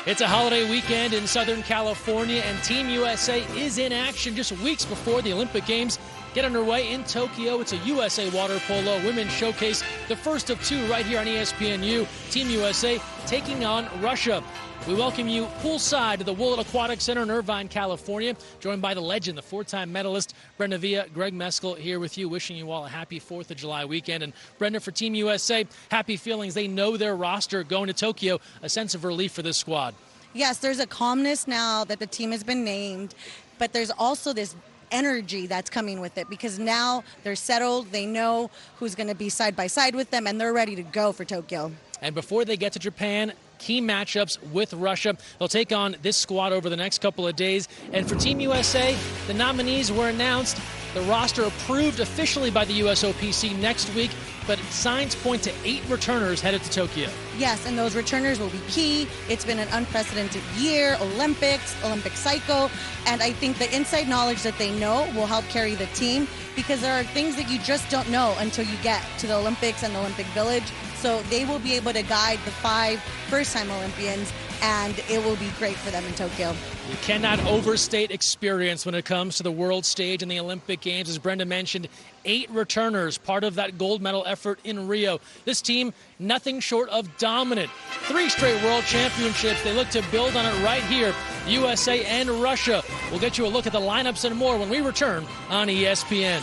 It's a holiday weekend in Southern California, and Team USA is in action just weeks before the Olympic Games get underway in Tokyo. It's a USA Water Polo Women's Showcase, the first of two right here on ESPNU. Team USA taking on Russia. We welcome you poolside to the Woollett Aquatics Center in Irvine, California, joined by the legend, the four-time medalist, Brenda Villa, Greg Meskel here with you, wishing you all a happy 4th of July weekend. And Brenda, for Team USA, happy feelings. They know their roster going to Tokyo, a sense of relief for this squad. Yes, there's a calmness now that the team has been named, but there's also this energy that's coming with it because now they're settled, they know who's going to be side by side with them, and they're ready to go for Tokyo. And before they get to Japan, key matchups with Russia. They'll take on this squad over the next couple of days. And for Team USA, the nominees were announced. The roster approved officially by the USOPC next week, but signs point to 8 returners headed to Tokyo. Yes, and those returners will be key. It's been an unprecedented year, Olympics, Olympic cycle, and I think the inside knowledge that they know will help carry the team because there are things that you just don't know until you get to the Olympics and the Olympic Village. So they will be able to guide the 5 first-time Olympians, and it will be great for them in Tokyo. You cannot overstate experience when it comes to the world stage and the Olympic Games. As Brenda mentioned, 8 returners, part of that gold medal effort in Rio. This team, nothing short of dominant. 3 straight world championships. They look to build on it right here. USA and Russia. We'll get you a look at the lineups and more when we return on ESPN.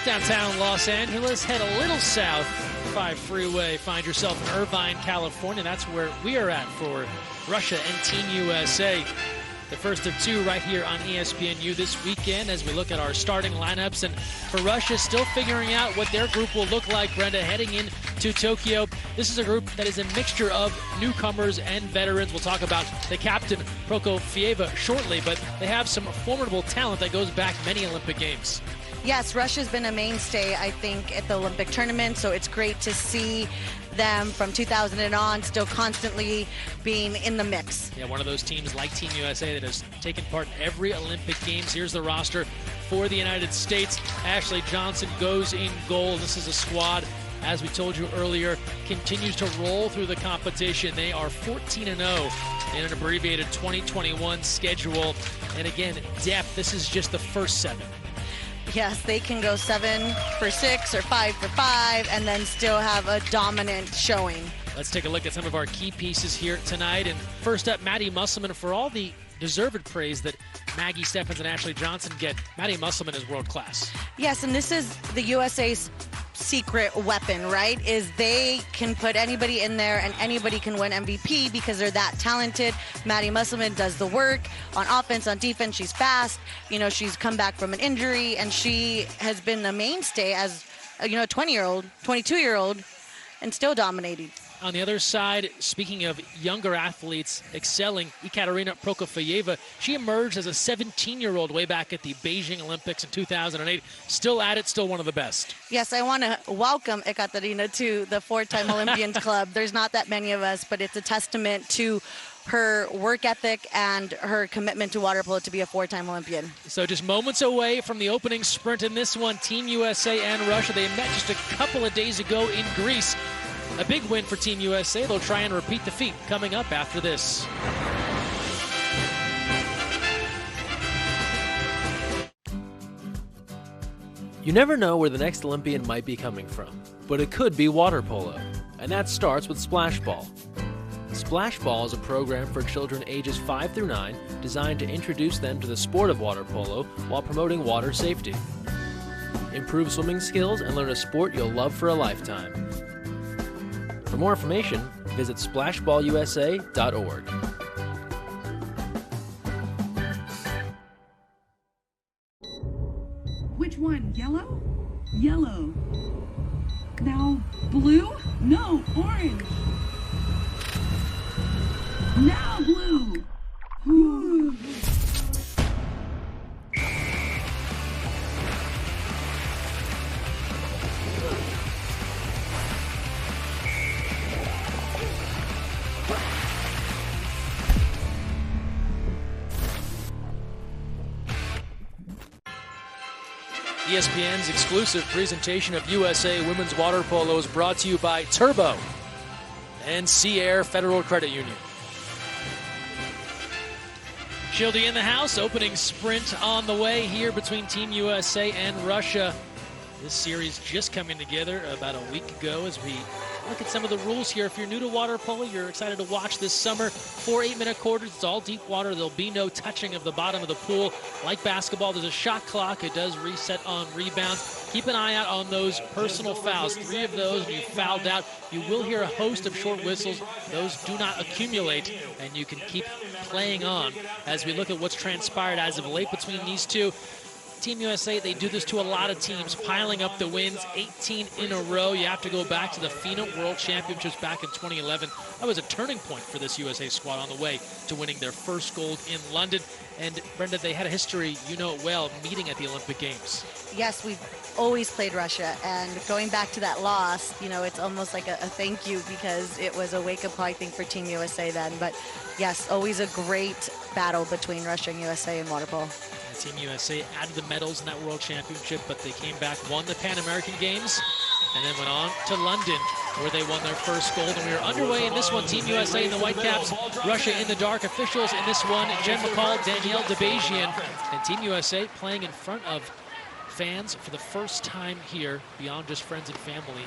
Downtown Los Angeles, head a little south, 5 freeway, find yourself in Irvine, California. That's where we are at for Russia and Team USA. The first of 2 right here on ESPNU this weekend as we look at our starting lineups. And for Russia, still figuring out what their group will look like, Brenda, heading into Tokyo. This is a group that is a mixture of newcomers and veterans. We'll talk about the captain, Prokofyeva, shortly, but they have some formidable talent that goes back many Olympic Games. Yes, Russia's been a mainstay, I think, at the Olympic tournament, so it's great to see them from 2000 and on still constantly being in the mix. Yeah, one of those teams like Team USA that has taken part in every Olympic Games. Here's the roster for the United States. Ashley Johnson goes in goal. This is a squad, as we told you earlier, continues to roll through the competition. They are 14-0 in an abbreviated 2021 schedule. And again, depth, this is just the first 7. Yes, they can go 7 for 6 or 5 for 5 and then still have a dominant showing. Let's take a look at some of our key pieces here tonight. And first up, Maddie Musselman. For all the deserved praise that Maggie Steffens and Ashley Johnson get, Maddie Musselman is world class. Yes, and this is the USA's secret weapon, right? Is they can put anybody in there and anybody can win MVP because they're that talented. Maddie Musselman does the work on offense, on defense. She's fast. You know, she's come back from an injury and she has been a mainstay as, a 20-year-old, 22-year-old and still dominating. On the other side, speaking of younger athletes excelling, Ekaterina Prokofyeva, she emerged as a 17-year-old way back at the Beijing Olympics in 2008. Still at it, still one of the best. Yes, I want to welcome Ekaterina to the 4-time Olympians Club. There's not that many of us, but it's a testament to her work ethic and her commitment to water polo to be a 4-time Olympian. So just moments away from the opening sprint in this one, Team USA and Russia. They met just a couple of days ago in Greece. A big win for Team USA. They'll try and repeat the feat coming up after this. You never know where the next Olympian might be coming from, but it could be water polo, and that starts with Splash Ball. Splash Ball is a program for children ages 5 through 9 designed to introduce them to the sport of water polo while promoting water safety. Improve swimming skills and learn a sport you'll love for a lifetime. For more information, visit splashballusa.org. Which one? Yellow? Yellow. Now blue? No, orange. Now blue. Ooh. ESPN's exclusive presentation of USA Women's Water Polo is brought to you by Turbo and Sea Air Federal Credit Union. Shildy in the house, opening sprint on the way here between Team USA and Russia. This series just coming together about a week ago as we look at some of the rules here. If you're new to water polo, you're excited to watch this summer. 4 8-minute quarters, it's all deep water. There'll be no touching of the bottom of the pool. Like basketball, there's a shot clock. It does reset on rebounds. Keep an eye out on those personal fouls. 3 of those, and you fouled out. You will hear a host of short whistles. Those do not accumulate, and you can keep playing on as we look at what's transpired as of late between these two. Team USA, they do this to a lot of teams, piling up the wins, 18 in a row. You have to go back to the FINA World Championships back in 2011. That was a turning point for this USA squad on the way to winning their first gold in London. And Brenda, they had a history, you know it well, meeting at the Olympic Games. Yes, we've always played Russia, and going back to that loss, you know, it's almost like a thank you because it was a wake-up call, I think, for Team USA then. But yes, always a great battle between Russia and USA in water polo. Team USA added the medals in that World Championship, but they came back, won the Pan American Games, and then went on to London, where they won their first gold. And we are underway in this one. Team USA in the Whitecaps, Russia in the dark. Officials in this one, Jen McCall, Danielle Debajian, and Team USA playing in front of fans for the first time here, beyond just friends and family,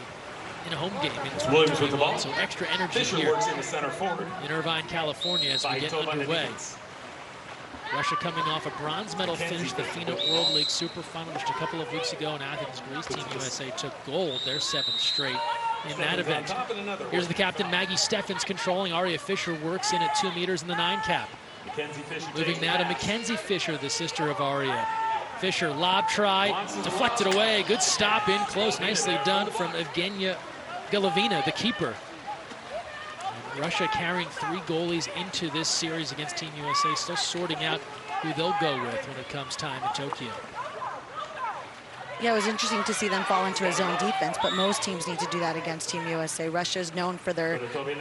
in a home game in 2021. So extra energy Fisher here in Irvine, California, as we get underway. Russia coming off a bronze medal finish, the FINA World League Super Final just a couple of weeks ago in Athens, Greece. Team USA took gold, their 7th straight in that event. Here's the captain, Maggie Steffens, controlling. Aria Fisher works in at 2 meters in the 9 cap. Moving now to Mackenzie Fisher, the sister of Aria. Fisher, lob try, deflected away. Good stop in close, nicely done from Evgenia Golovina, the keeper. Russia carrying 3 goalies into this series against Team USA, still sorting out who they'll go with when it comes time in Tokyo. Yeah, it was interesting to see them fall into a zone defense, but most teams need to do that against Team USA. Russia is known for their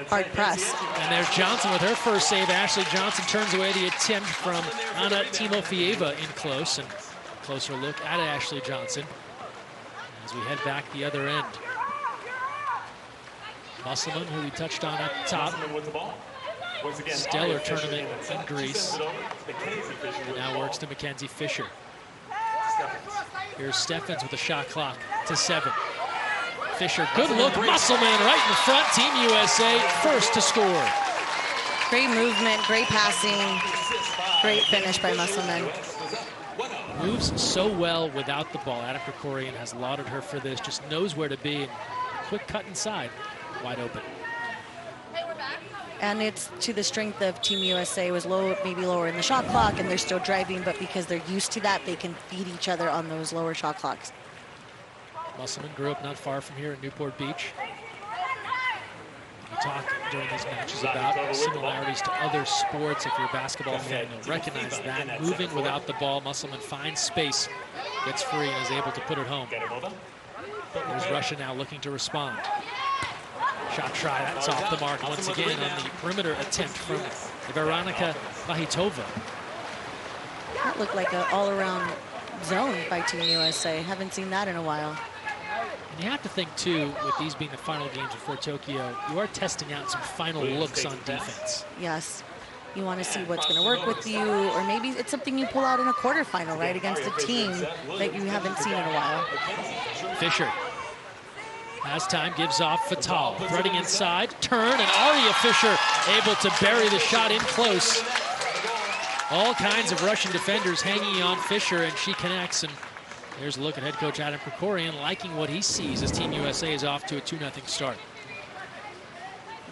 hard press. And there's Johnson with her first save. Ashley Johnson turns away the attempt from Anna Timofeyeva in close. And closer look at Ashley Johnson as we head back the other end. Musselman, who we touched on at the top. Stellar tournament in Greece. And now works to Mackenzie Fisher. Here's Steffens with the shot clock to 7. Fisher, good look. Musselman right in the front. Team USA first to score. Great movement, great passing, great finish by Musselman. Moves so well without the ball. Adam Krikorian has lauded her for this. Just knows where to be. And quick cut inside. Wide open. And it's to the strength of Team USA. It was low, maybe lower in the shot clock, and they're still driving, but because they're used to that, they can feed each other on those lower shot clocks. Musselman grew up not far from here in Newport Beach. We talk during these matches about similarities to other sports. If you're a basketball fan, you'll recognize that. Moving without the ball, Musselman finds space, gets free, and is able to put it home. There's Russia now looking to respond. Shot try, that's off the mark once again on the perimeter attempt from Veronika Vahitova. That looked like an all-around zone by Team USA. Haven't seen that in a while. And you have to think, too, with these being the final games before Tokyo, you are testing out some final looks on defense. Yes. You want to see what's going to work with you, or maybe it's something you pull out in a quarterfinal, right, against a team that you haven't seen in a while. Fisher has time, gives off Fatal, threading inside, turn, and Aria Fisher able to bury the shot in close. All kinds of Russian defenders hanging on Fisher, and she connects. And there's a look at head coach Adam Krikorian liking what he sees as Team USA is off to a 2-0 start.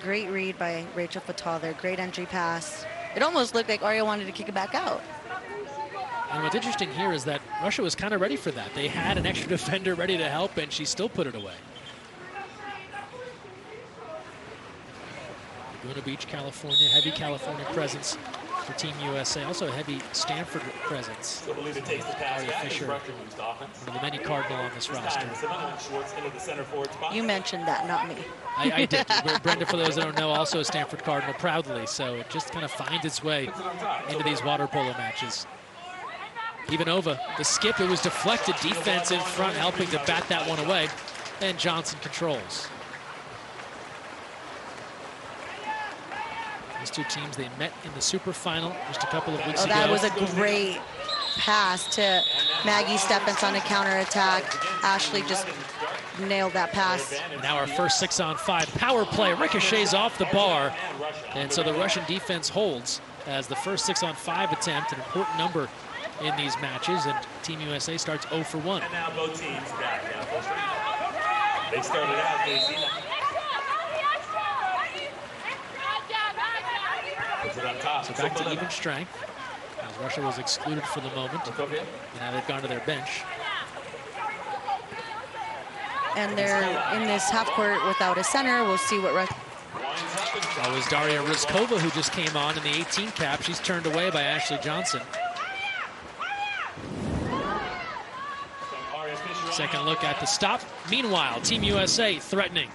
Great read by Rachel Fatal there. Great entry pass. It almost looked like Aria wanted to kick it back out. And what's interesting here is that Russia was kind of ready for that. They had an extra defender ready to help, and she still put it away. Laguna Beach, California, heavy California presence for Team USA. Also a heavy Stanford presence. Aria Fisher, one of the many Cardinal on this roster. You mentioned that, not me. I did. Brenda, for those that don't know, also a Stanford Cardinal proudly. So it just kind of finds its way into these water polo matches. Ivanova, the skip, it was deflected. Defense in front, helping to bat that one away. And Johnson controls. These two teams, they met in the super final just a couple of weeks ago. That was a great pass to Maggie Steffens on a counterattack. Ashley just nailed that pass. Now our first 6-on-5 power play ricochets off the bar. And so the Russian defense holds as the first 6-on-5 attempt, an important number in these matches, and Team USA starts 0 for 1. And now both teams back. They started out easy. So back to even strength, as Russia was excluded for the moment. And now they've gone to their bench. And they're in this half court without a center. We'll see what Russia. That was Daria Ryzkova who just came on in the 18 cap. She's turned away by Ashley Johnson. Second look at the stop. Meanwhile, Team USA threatening.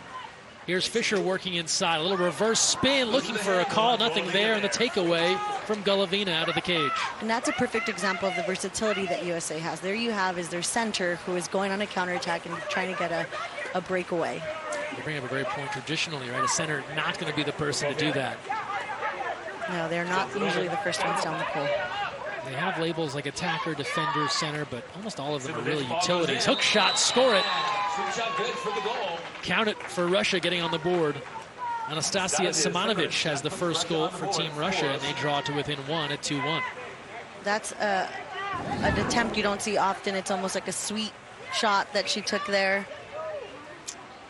Here's Fisher working inside. A little reverse spin, looking for a call. Nothing there, and the takeaway from Golovina out of the cage. And that's a perfect example of the versatility that USA has. There you have is their center who is going on a counterattack and trying to get a breakaway. You bring up a great point. Traditionally, right, a center not going to be the person to do that. No, they're not usually the first ones down the pole. They have labels like attacker, defender, center, but almost all of them are really utilities. Hook shot, score it. Count it for Russia getting on the board. Anastasia Simonovic has the first goal for Team Russia, and they draw to within 1 at 2-1. That's an attempt you don't see often. It's almost like a sweet shot that she took there.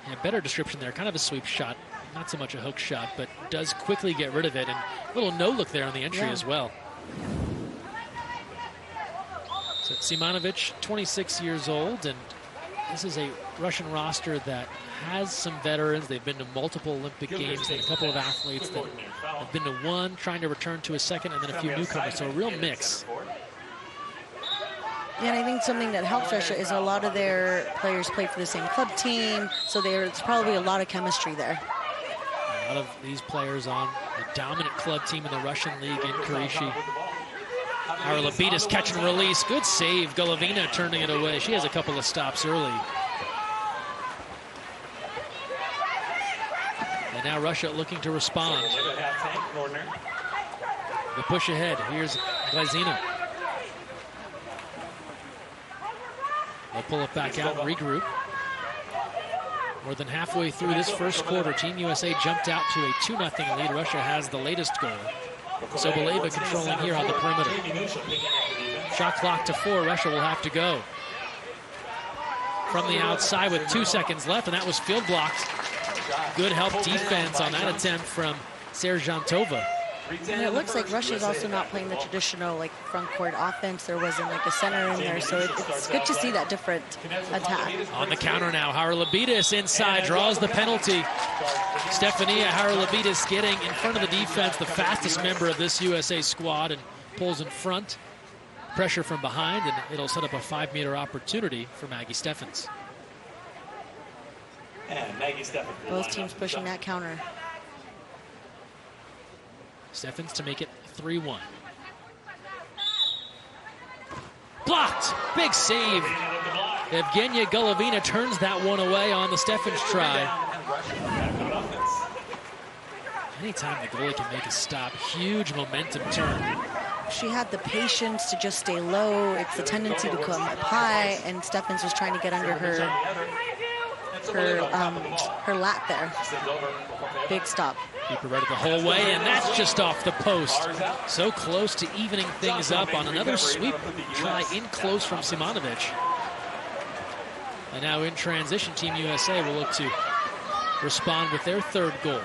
Yeah, better description there. Kind of a sweep shot. Not so much a hook shot, but does quickly get rid of it. And a little no-look there on the entry as well. So Simonovic, 26 years old, and this is a Russian roster that has some veterans. They've been to multiple Olympic Games. They have a couple of athletes that have been to one, trying to return to a second, and then a few newcomers. So a real mix. Yeah, and I think something that helps Russia is a lot of their players play for the same club team, so there's probably a lot of chemistry there. A lot of these players on the dominant club team in the Russian league in Kirishi. Haralabitis catch and release. Good save. Golovina turning it away. She has a couple of stops early. And now Russia looking to respond. The push ahead. Here's Glazina. They'll pull it back out and regroup. More than halfway through this first quarter, Team USA jumped out to a 2-0 lead. Russia has the latest goal. Soboleva controlling here on the perimeter. Shot clock to 4. Russia will have to go. From the outside with 2 seconds left, and that was field blocked. Good help defense on that attempt from Serjantova. And it looks like Russia's also not playing the traditional like front court offense. There wasn't like a center in there, so it's good to see that different attack. On the counter now, Haralabitis inside, draws the penalty. Stefania Haralabitis getting in front of the defense, the fastest member of this USA squad, and pulls in front. Pressure from behind, and it'll set up a 5-meter opportunity for Maggie Steffens. And Maggie Steffens. Both teams pushing that counter. Steffens to make it 3-1. Blocked! Big save. Evgenia Golovina turns that one away on the Steffens try. Anytime the goalie can make a stop, huge momentum turn. She had the patience to just stay low. It's the tendency to come up high, and Steffens was trying to get under her lat there. Big stop. Keeper read it the whole way, and that's just off the post. So close to evening things up on another sweep try in close from Simonovic. And now in transition, Team USA will look to respond with their third goal.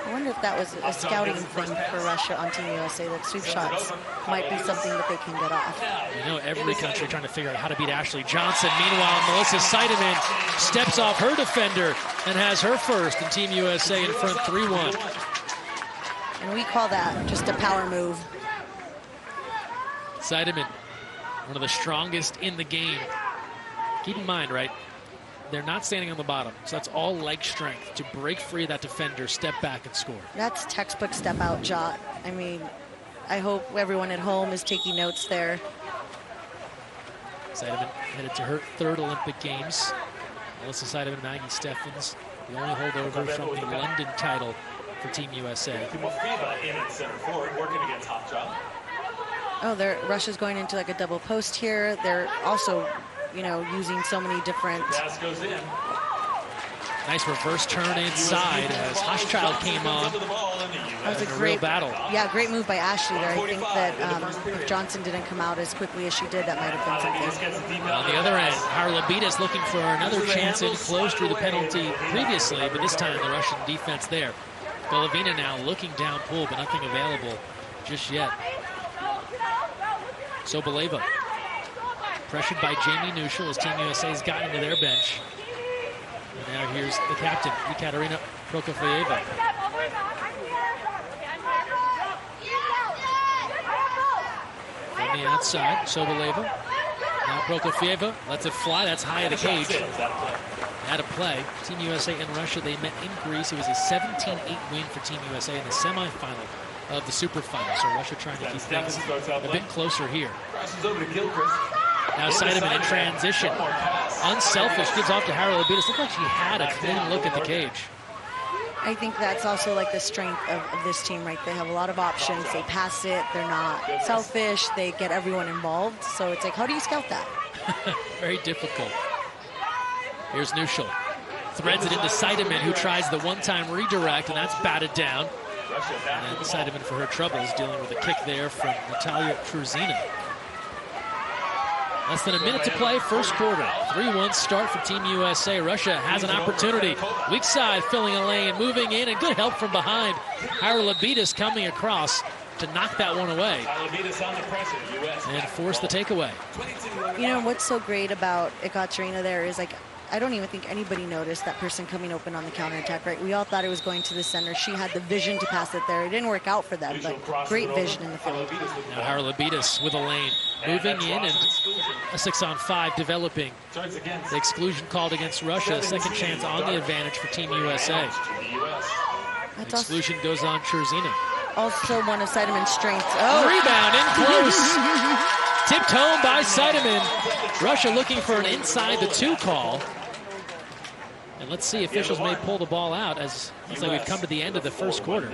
I wonder if that was a scouting thing for Russia on Team USA, that sweep shots might be something that they can get off. You know, every country trying to figure out how to beat Ashley Johnson. Meanwhile, Melissa Seidemann steps off her defender and has her first, and Team USA in front 3-1. And we call that just a power move. Seidemann, one of the strongest in the game. Keep in mind, right, they're not standing on the bottom, so that's all leg strength to break free of that defender, step back, and score. That's textbook step out jot. I mean, I hope everyone at home is taking notes there. Seidemann headed to her third Olympic Games. Melissa Seidemann, Maggie Steffens, the only holdover from the London title for Team USA. Oh, Russia's going into like a double post here. They're also, you know, using so many different. Nice reverse turn inside as Hochschild came on. That was a great battle. Yeah, great move by Ashley there. I think that if Johnson didn't come out as quickly as she did, that might have been something. On the other end, Harlabitas looking for another chance in close through the penalty previously, but this time the Russian defense there. Golovina now looking down pool, but nothing available just yet. Soboleva pressured by Jamie Nuschel as Team USA has gotten to their bench. And now here's the captain, Ekaterina Prokofyeva. From the outside, Soboleva. Now Prokofyeva lets it fly. That's high of the cage. Out of play. Team USA and Russia, they met in Greece. It was a 17-8 win for Team USA in the semifinal of the Super Final. So Russia trying to keep things a bit closer here. Now Seidemann in transition. Unselfish, gives off to Harlabitas. Looked like she had a clean look at the cage. I think that's also like the strength of this team, right? They have a lot of options. They pass it. They're not selfish. They get everyone involved. So it's like, how do you scout that? Very difficult. Here's Nuschel. Threads it into Seidemann, who tries the one-time redirect, and that's batted down. And Seidemann, for her troubles, dealing with a kick there from Natalia Truzina. Less than a minute to play, first quarter. 3-1 start for Team USA. Russia has an opportunity. Weak side filling a lane, moving in, and good help from behind. Harlabitas coming across to knock that one away and force the takeaway. You know, what's so great about Ekaterina there is, like, I don't even think anybody noticed that person coming open on the counterattack, right? We all thought it was going to the center. She had the vision to pass it there. It didn't work out for them, but great vision in the field. Now Harlabitas with a lane, moving in, and a 6-on-5 developing. The exclusion called against Russia. Second chance on the advantage for Team USA. The exclusion goes on Truzina. Also one of Seidemann's strengths. Oh. Rebound in close. Tipped home by Seidemann. Russia looking for an inside the 2 call. And let's see, officials may pull the ball out as looks like we've come to the end of the first quarter.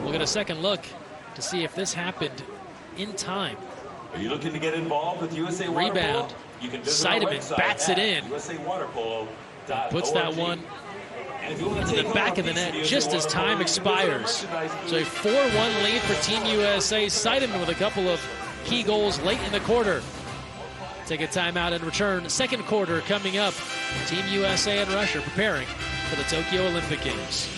We'll get a second look to see if this happened in time. Are you looking to get involved with USA Water Rebound. Polo? Seidemann bats it in. Puts that one into the back of the net just as time expires. So a 4-1 lead for Team USA. Seidemann with a couple of key goals late in the quarter. Take a timeout and return. Second quarter coming up. Team USA and Russia preparing for the Tokyo Olympic Games.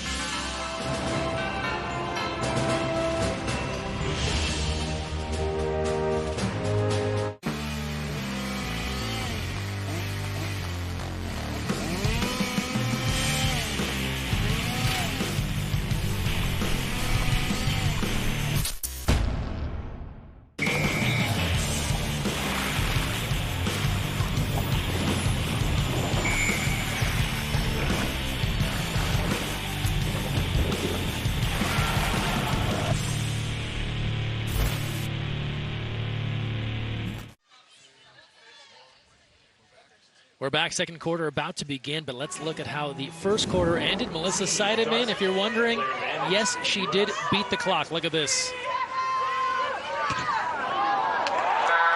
We're back, second quarter about to begin, but let's look at how the first quarter ended. Melissa Seidemann, if you're wondering, yes, she did beat the clock. Look at this.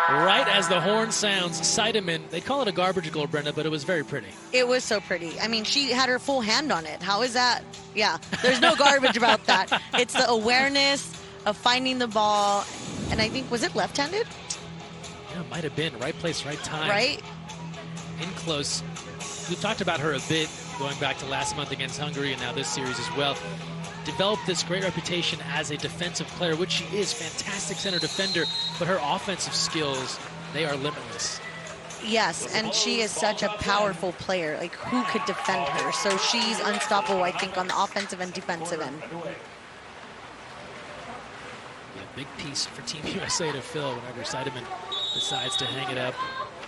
Right as the horn sounds, Seidemann, they call it a garbage goal, Brenda, but it was very pretty. It was so pretty. I mean, she had her full hand on it. How is that? Yeah, there's no garbage about that. It's the awareness of finding the ball. And I think, was it left-handed? Yeah, it might have been. Right place, right time. Right? In close. We've talked about her a bit going back to last month against Hungary and now this series as well. Developed this great reputation as a defensive player, which she is, fantastic center defender, but her offensive skills, they are limitless. Yes, and she is such a powerful player. Like, who could defend her? So she's unstoppable, I think, on the offensive and defensive end. A big piece for Team USA to fill whenever Seidemann decides to hang it up.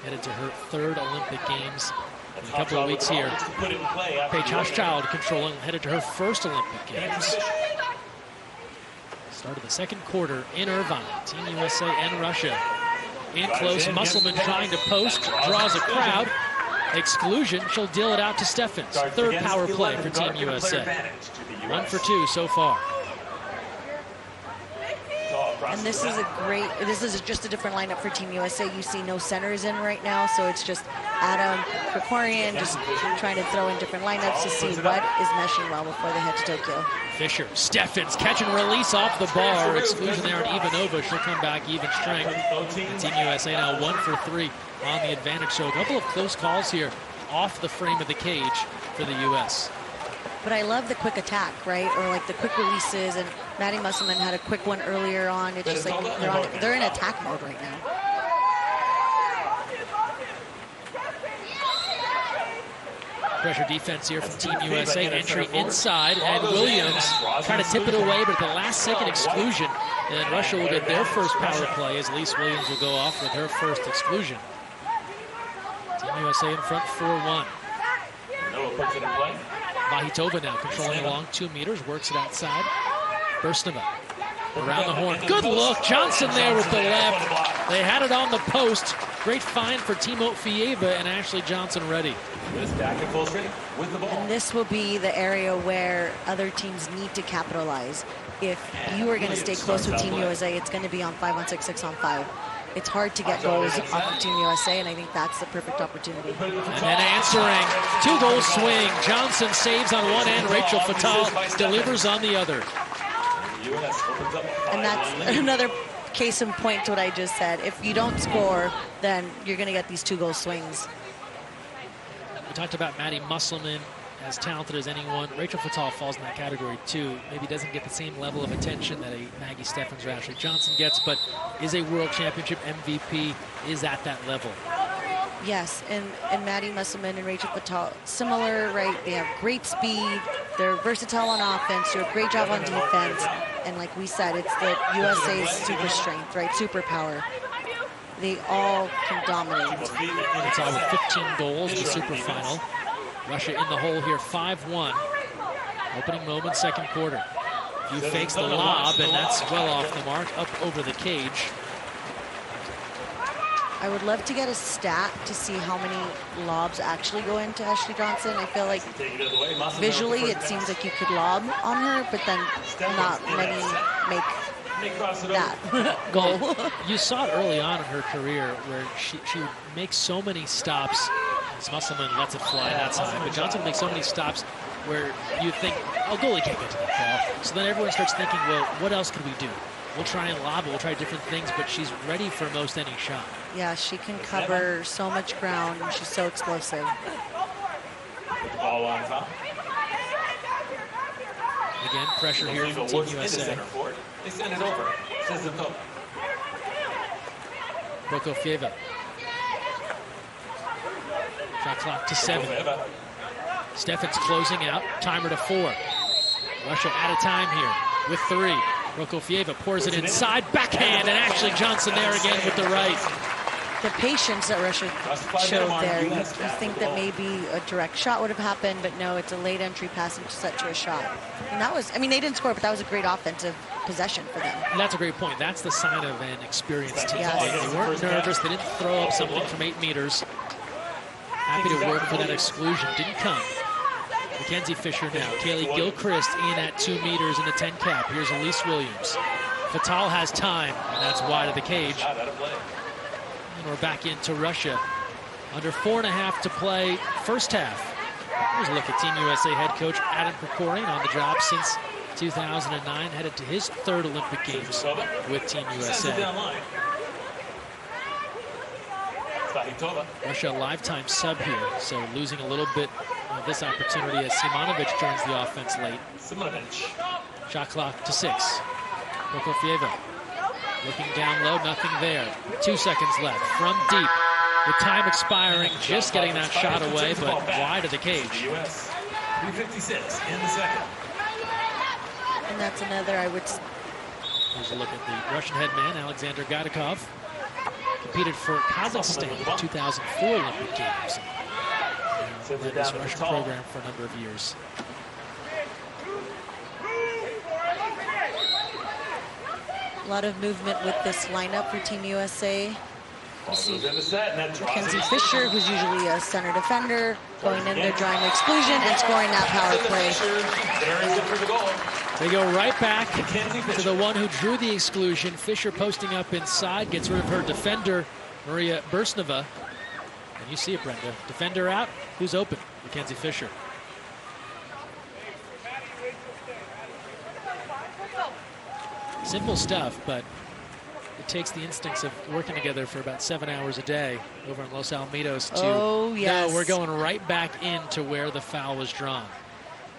Headed to her third Olympic Games in a couple of weeks here. Paige Hochschild controlling, headed to her first Olympic Games. Start of the second quarter in Irvine. Team USA and Russia in close. Musselman trying to post, draws a crowd. Exclusion, she'll deal it out to Steffens. Third power play for Team USA. 1 for 2 so far. And this is just a different lineup for Team USA. You see no centers in right now, so it's just Adam Krikorian just trying to throw in different lineups to see what is meshing well before they head to Tokyo. Fisher, Steffens, catch and release off the bar. Exclusion there on Ivanova. She'll come back even strength. And Team USA now 1 for 3 on the advantage. So a couple of close calls here off the frame of the cage for the U.S. But I love the quick attack, right? Or like the quick releases. And Maddie Musselman had a quick one earlier on. It's just like they're in attack mode right now. Pressure defense here from Team USA. Entry inside, and Williams trying to tip it away, but at the last second exclusion. And Russia will get their first power play as Elise Williams will go off with her first exclusion. Team USA in front 4-1. Vahitova now controlling along 2 meters, works it outside. Burstnova around the horn. Good look. Johnson there with the left. They had it on the post. Great find for Timo Fieva and Ashley Johnson ready. And this will be the area where other teams need to capitalize. If you are going to stay close with Team USA, it's going to be on 5-on-6, 6-on-5. It's hard to get goals off of Team USA, and I think that's the perfect opportunity. And then answering, 2-goal swing. Johnson saves on one end, Rachel Fatal delivers on the other. And that's another case in point to what I just said. If you don't score, then you're going to get these 2-goal swings. We talked about Maddie Musselman, as talented as anyone. Rachel Fatal falls in that category too. Maybe doesn't get the same level of attention that a Maggie Steffens or Ashley Johnson gets, but is a World Championship MVP, is at that level. Yes, and Maddie Musselman and Rachel Fatal, similar, right? They have great speed. They're versatile on offense. Do a great job on defense. And like we said, it's the USA's super strength, right? Superpower. They all can dominate. It's all with 15 goals in the super final. Russia in the hole here, 5-1. Opening moment, second quarter. Few fakes the lob, and that's well off the mark, up over the cage. I would love to get a stat to see how many lobs actually go into Ashley Johnson. I feel like visually it seems like you could lob on her, but then not many make that goal. You saw it early on in her career where she would make so many stops. Musselman lets it fly that side, but Johnson makes so many stops where you think, oh, goalie can't get to that ball. So then everyone starts thinking, well, what else could we do? We'll try and lob it, we'll try different things, but she's ready for most any shot. Yeah, she can cover so much ground, and she's so explosive. Ball on top. Again, pressure here from Team USA. They send it over. Prokofjeva. Shot clock to 7. Steffens closing out. Timer to 4. Russia out of time here with 3. Prokofjeva pours it inside. Backhand, and Ashley Johnson there again with the right. The patience that Russia showed there. You think that maybe a direct shot would have happened, but no, it's a late entry pass and set to a shot. And that was, I mean, they didn't score, but that was a great offensive possession for them. And that's a great point. That's the sign of an experienced team. Yes. They weren't nervous. They didn't throw up something from 8 meters. happy to work for that exclusion. Didn't come. Mackenzie Fisher now. Kaylee Gilchrist in at 2 meters in the 10 cap. Here's Elise Williams. Fatal has time, and that's wide of the cage. And we're back into Russia. Under 4.5 to play, first half. Here's a look at Team USA head coach Adam Krikorian, on the job since 2009, headed to his 3rd Olympic Games with Team USA. Russia a lifetime sub here, so losing a little bit of this opportunity as Simonovic joins the offense late. Shot clock to 6. Prokofyeva looking down low, nothing there. 2 seconds left from deep. With time expiring, just getting that shot away, but wide of the cage. 3:56 in the second. And that's another, I would... Here's a look at the Russian head man, Alexander Gaidakov. Competed for Kazakhstan in the 2004 Olympic Games. And led this Russian program for a number of years. A lot of movement with this lineup for Team USA. You see Mackenzie Fisher, who's usually a center defender, going in there, drawing the exclusion and scoring that power play. They go right back to the one who drew the exclusion. Fisher posting up inside, gets rid of her defender, Maria Bursnova. And you see it, Brenda. Defender out, who's open? Mackenzie Fisher. Simple stuff, but it takes the instincts of working together for about 7 hours a day over in Los Alamitos to know we're going right back into where the foul was drawn.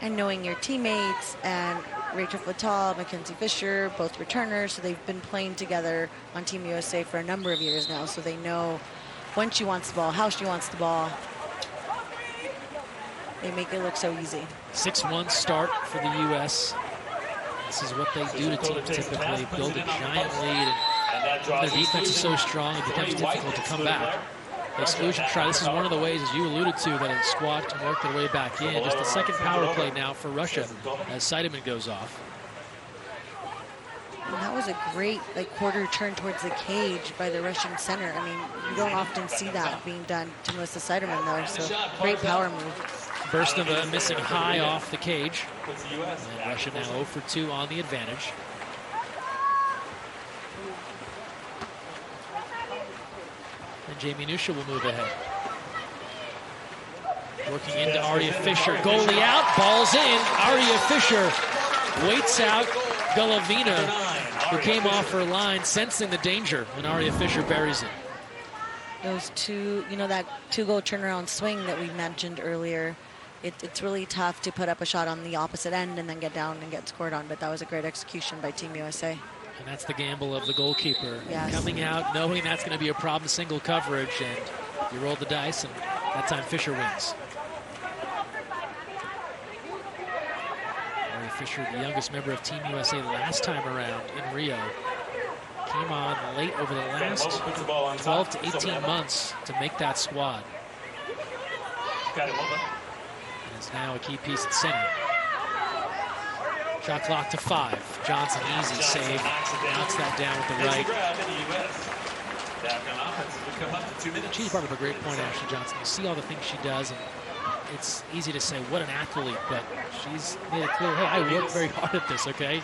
And knowing your teammates, and Rachel Fatal, Mackenzie Fisher, both returners, so they've been playing together on Team USA for a number of years now, so they know when she wants the ball, how she wants the ball. They make it look so easy. 6-1 start for the U.S. This is what they do to teams typically, build a giant lead, and their defense is so strong it becomes difficult to come back. The exclusion try, this is one of the ways, as you alluded to, that a squad can work their way back in. Just the second power play now for Russia as Seidemann goes off. And that was a great quarter turn towards the cage by the Russian center. I mean, you don't often see that being done to Melissa Seidemann though, so great power move. Bursnova missing high off the cage. And Russia now 0 for 2 on the advantage. And Jamie Nusha will move ahead. Working into Aria Fisher. Goalie out, ball's in. Aria Fisher waits out Golovina, who came off her line, sensing the danger, and Aria Fisher buries it. Those two, that 2-goal turnaround swing that we mentioned earlier, it's really tough to put up a shot on the opposite end and then get down and get scored on, but that was a great execution by Team USA. And that's the gamble of the goalkeeper. Yes. Coming out, knowing that's going to be a problem, single coverage, and you roll the dice, and that time Fisher wins. Aria Fisher, the youngest member of Team USA last time around in Rio, came on late over the last 12 to 18 months to make that squad. And is now a key piece at center. Shot clock to 5. Johnson, easy save. Knocks that down with the right. She's part of a great point, Ashley Johnson. You see all the things she does, and it's easy to say, what an athlete, but she's made it clear, hey, I work very hard at this, okay?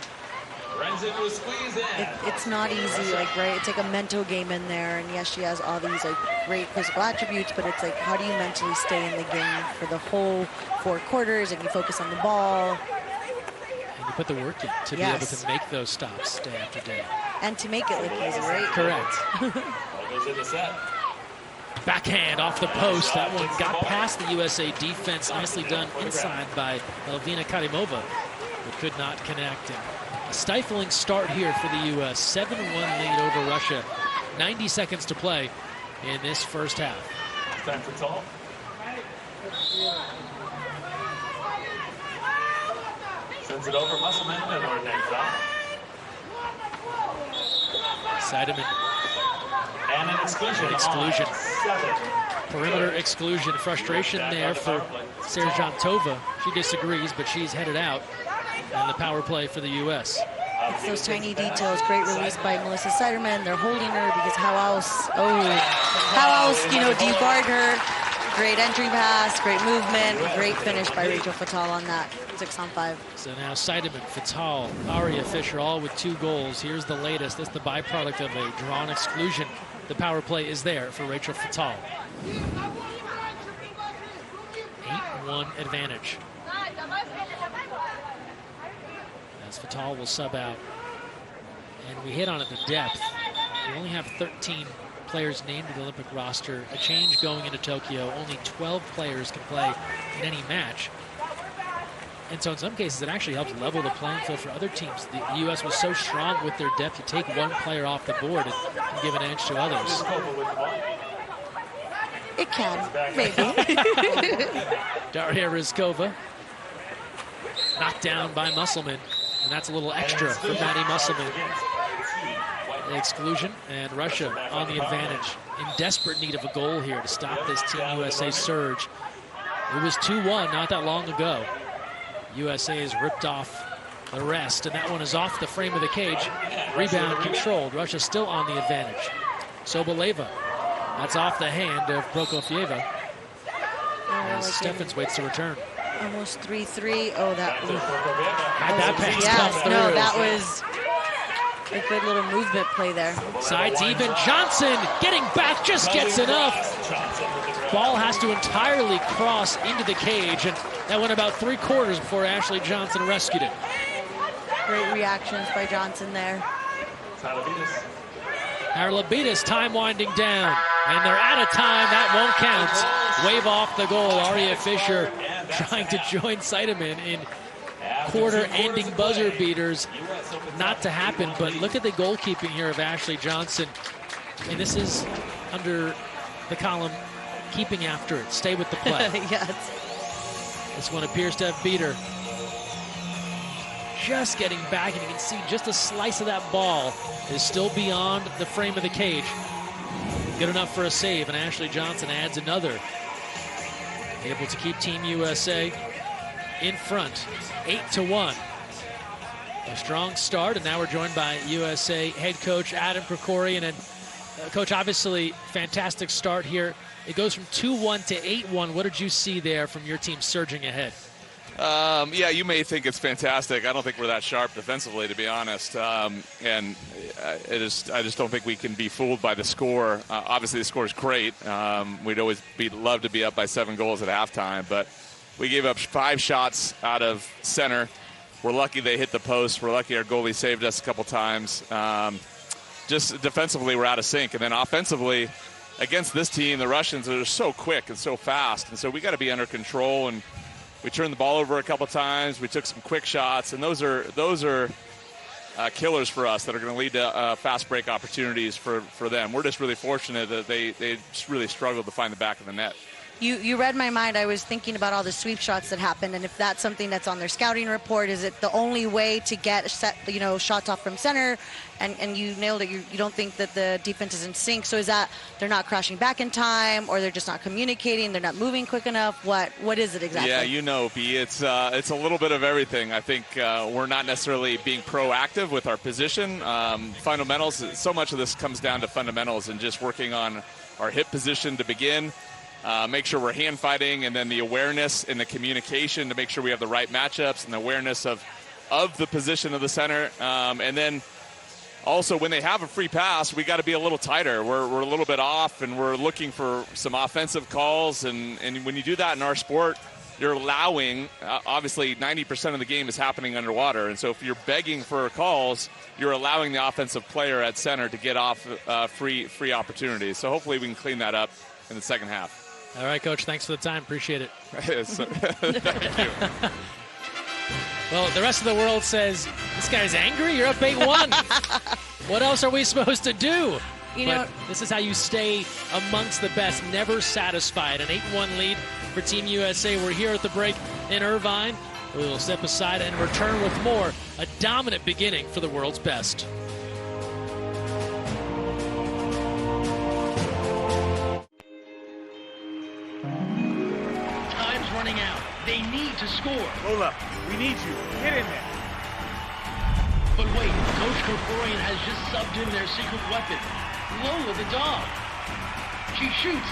It's not easy, right? It's like a mental game in there, and yes, she has all these great physical attributes, but it's how do you mentally stay in the game for the whole 4 quarters, and you focus on the ball. You put the work in to be able to make those stops day after day. And to make it look easy, right? Correct. Backhand off the post. That one got past the USA defense. Nicely done inside by Elvina Karimova, but could not connect. And a stifling start here for the U.S. 7-1 lead over Russia. 90 seconds to play in this first half. Time for Tall. Sends it over, Musselman, and ordinary foul. Seidemann. And an exclusion. Perimeter exclusion. Frustration there for Serjantova. She disagrees, but she's headed out. And the power play for the U.S. It's those tiny details. Great release by Melissa Seidemann. They're holding her because how else do you guard her? Great entry pass, great movement, great finish by Rachel Fatal on that 6-on-5. So now Seidemann, Fatal, Aria Fisher, all with 2 goals. Here's the latest. That's the byproduct of a drawn exclusion. The power play is there for Rachel Fatal. 8-1 advantage. As Fatal will sub out. And we hit on it, the depth. We only have 13 players named to the Olympic roster. A change going into Tokyo. Only 12 players can play in any match. And so in some cases, it actually helps level the playing field for other teams. The U.S. was so strong with their depth. You take one player off the board and give an edge to others. It can, maybe. Daria Rizkova knocked down by Musselman. And that's a little extra for Maddie Musselman. The exclusion, and Russia on the advantage. In desperate need of a goal here to stop this Team USA surge. It was 2-1 not that long ago. USA has ripped off the rest, and that one is off the frame of the cage. Rebound controlled. Russia still on the advantage. Soboleva. That's off the hand of Prokofieva. As Steffens waits to return. Almost 3-3. Oh, that had that pass come through. No, that was a good little movement play there. Sides even. Johnson getting back, just gets enough. Ball has to entirely cross into the cage, and that went about 3/4 before Ashley Johnson rescued it. Great reactions by Johnson there. Haralabitis, time winding down, and they're out of time. That won't count. Wave off the goal. Aria Fisher trying to join Seidemann in quarter-ending buzzer beaters. Not to happen, but look at the goalkeeping here of Ashley Johnson. And this is under the column, keeping after it. Stay with the play. Yes. This one appears to have beat her. Just getting back, and you can see just a slice of that ball is still beyond the frame of the cage. Good enough for a save, and Ashley Johnson adds another. Able to keep Team USA in front, 8-1. A strong start, and now we're joined by USA head coach Adam Krikorian. And Coach, obviously, fantastic start here. It goes from 2-1 to 8-1. What did you see there from your team surging ahead? Yeah, you may think it's fantastic. I don't think we're that sharp defensively, to be honest. I just don't think we can be fooled by the score. Obviously, the score is great. We'd always love to be up by 7 goals at halftime, but we gave up 5 shots out of center. We're lucky they hit the post. We're lucky our goalie saved us a couple times. Just defensively, we're out of sync. And then offensively, against this team, the Russians are so quick and so fast. And so we got to be under control. And we turned the ball over a couple times. We took some quick shots. And those are killers for us that are going to lead to fast break opportunities for them. We're just really fortunate that they just really struggled to find the back of the net. You read my mind. I was thinking about all the sweep shots that happened, and if that's something that's on their scouting report, is it the only way to get shots off from center? And you nailed it. You don't think that the defense is in sync. So is that they're not crashing back in time, or they're just not communicating? They're not moving quick enough? What is it exactly? Yeah, B, it's a little bit of everything. I think we're not necessarily being proactive with our position. Fundamentals. So much of this comes down to fundamentals and just working on our hip position to begin. Make sure we're hand fighting, and then the awareness and the communication to make sure we have the right matchups and the awareness of the position of the center. And then also when they have a free pass, we got to be a little tighter. We're a little bit off, and we're looking for some offensive calls. And when you do that in our sport, you're allowing, obviously 90% of the game is happening underwater. And so if you're begging for calls, you're allowing the offensive player at center to get off free opportunities. So hopefully we can clean that up in the second half. All right, Coach, thanks for the time. Appreciate it. Thank you. Well, the rest of the world says, this guy's angry? You're up 8-1. What else are we supposed to do? But this is how you stay amongst the best, never satisfied. An 8-1 lead for Team USA. We're here at the break in Irvine. We will step aside and return with more. A dominant beginning for the world's best. Running out. They need to score. Lola, we need you. Get in there. But wait, Coach Krikorian has just subbed in their secret weapon, Lola the dog. She shoots.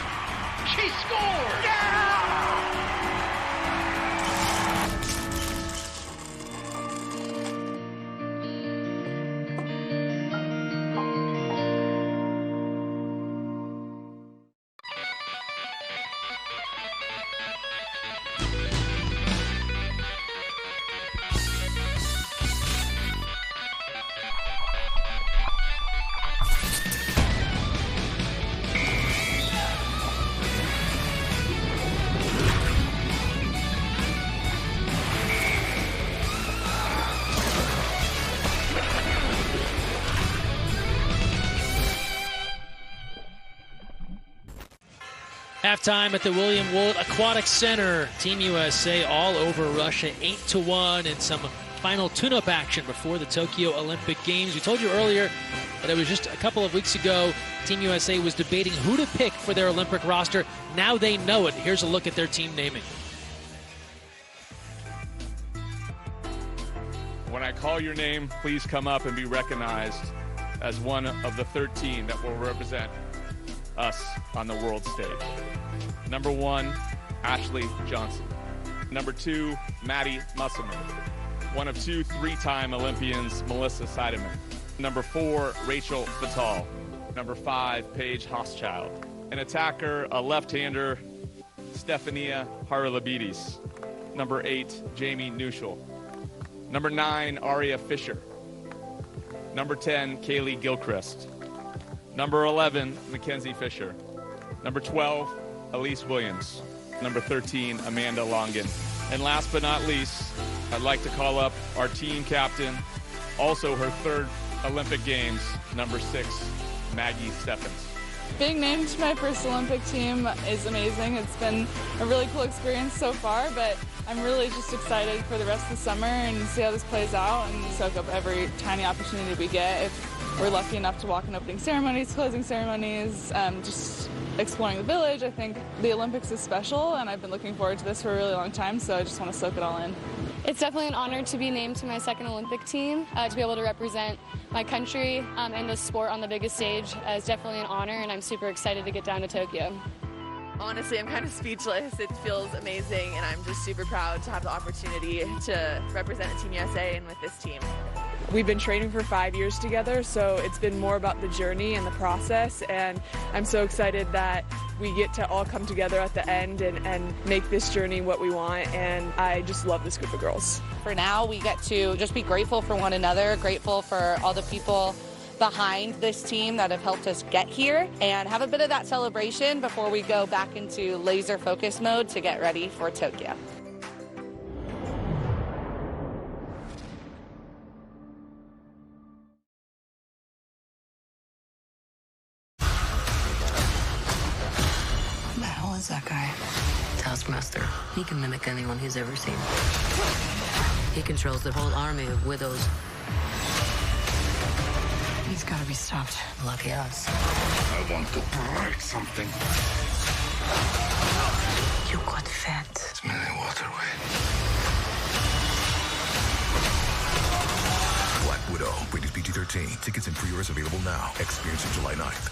She scored! Yeah! Halftime at the William Woollett Aquatics Center. Team USA all over Russia, 8-1, and some final tune-up action before the Tokyo Olympic Games. We told you earlier that it was just a couple of weeks ago Team USA was debating who to pick for their Olympic roster. Now they know it. Here's a look at their team naming. When I call your name, please come up and be recognized as one of the 13 that will represent us on the world stage. Number 1, Ashley Johnson. Number 2, Maddie Musselman. One of 2 3-time Olympians, Melissa Seidemann. Number 4, Rachel Fatal. Number 5, Paige Hochschild. An attacker, a left-hander, Stefania Haralabides. Number 8, Jamie Neuschel. Number 9, Aria Fisher. Number 10, Kaylee Gilchrist. Number 11, Mackenzie Fisher. Number 12, Elise Williams. Number 13, Amanda Longan. And last but not least, I'd like to call up our team captain, also her 3rd Olympic Games, number 6, Maggie Steffens. Being named to my first Olympic team is amazing. It's been a really cool experience so far, but I'm really just excited for the rest of the summer and see how this plays out and soak up every tiny opportunity we get. If we're lucky enough to walk in opening ceremonies, closing ceremonies, just exploring the village. I think the Olympics is special, and I've been looking forward to this for a really long time, so I just want to soak it all in. It's definitely an honor to be named to my 2nd Olympic team. To be able to represent my country and the sport on the biggest stage is definitely an honor, and I'm super excited to get down to Tokyo. Honestly, I'm kind of speechless. It feels amazing, and I'm just super proud to have the opportunity to represent Team USA and with this team. We've been training for 5 years together, so it's been more about the journey and the process, and I'm so excited that we get to all come together at the end and make this journey what we want, and I just love this group of girls. For now, we get to just be grateful for one another, grateful for all the people behind this team that have helped us get here, and have a bit of that celebration before we go back into laser focus mode to get ready for Tokyo. Who the hell is that guy? Taskmaster. He can mimic anyone he's ever seen. He controls the whole army of widows. He's got to be stopped. Lucky us. I want to break something. You got fat. Smelling waterway. Black Widow, rated PG-13. Tickets and pre-orders available now. Experience it July 9th.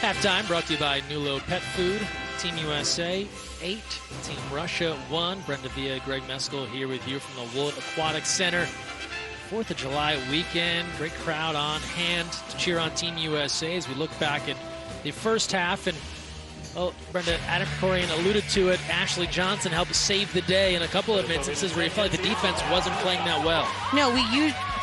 Halftime brought to you by Nulo Pet Food. Team USA 8, Team Russia 1. Brenda Villa, Greg Meskel here with you from the Woollett Aquatics Center. 4th of July weekend, great crowd on hand to cheer on Team USA as we look back at the first half. And, well, Brenda, Adam Corian alluded to it. Ashley Johnson helped save the day in a couple of instances where you felt like the defense wasn't playing that well. No,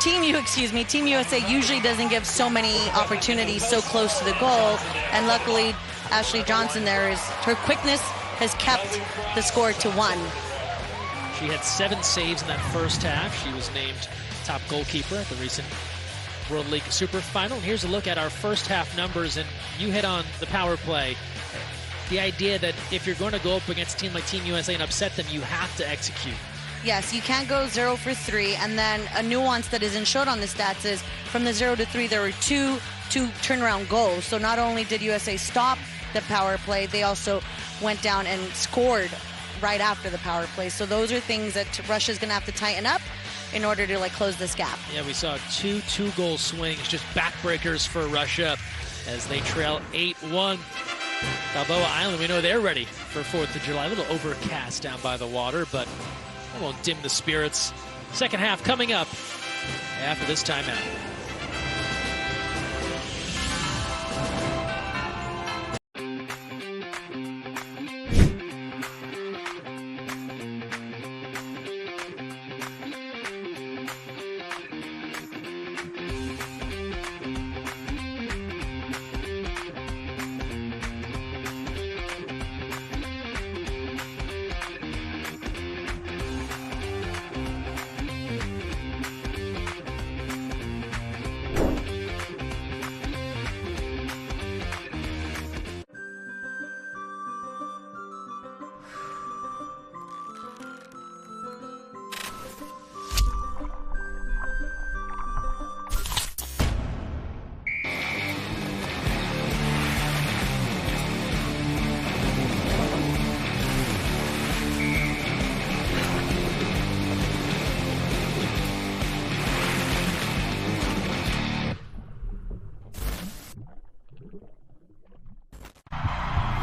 Team USA usually doesn't give so many opportunities so close to the goal, and luckily Ashley Johnson her quickness has kept the score to 1. She had 7 saves in that first half. She was named top goalkeeper at the recent World League Super Final. And here's a look at our first half numbers, and you hit on the power play. The idea that if you're going to go up against a team like Team USA and upset them, you have to execute. Yes, you can't go 0 for 3, and then a nuance that isn't showed on the stats is from the 0 to 3, there were two turnaround goals. So not only did USA stop the power play. They also went down and scored right after the power play. So those are things that Russia's going to have to tighten up in order to close this gap. Yeah, we saw two two-goal swings, just backbreakers for Russia as they trail 8-1. Balboa Island, we know they're ready for 4th of July. A little overcast down by the water, but that won't dim the spirits. Second half coming up after this timeout.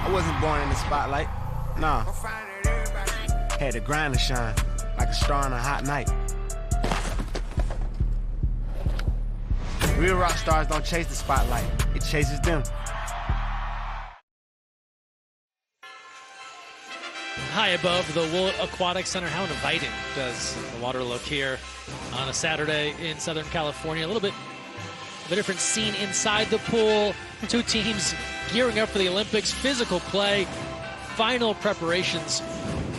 I wasn't born in the spotlight, nah. Had to grind and shine, like a star on a hot night. Real rock stars don't chase the spotlight, it chases them. High above the Woollett Aquatics Center, how inviting does the water look here on a Saturday in Southern California? A little bit of a different scene inside the pool. Two teams gearing up for the Olympics, physical play, final preparations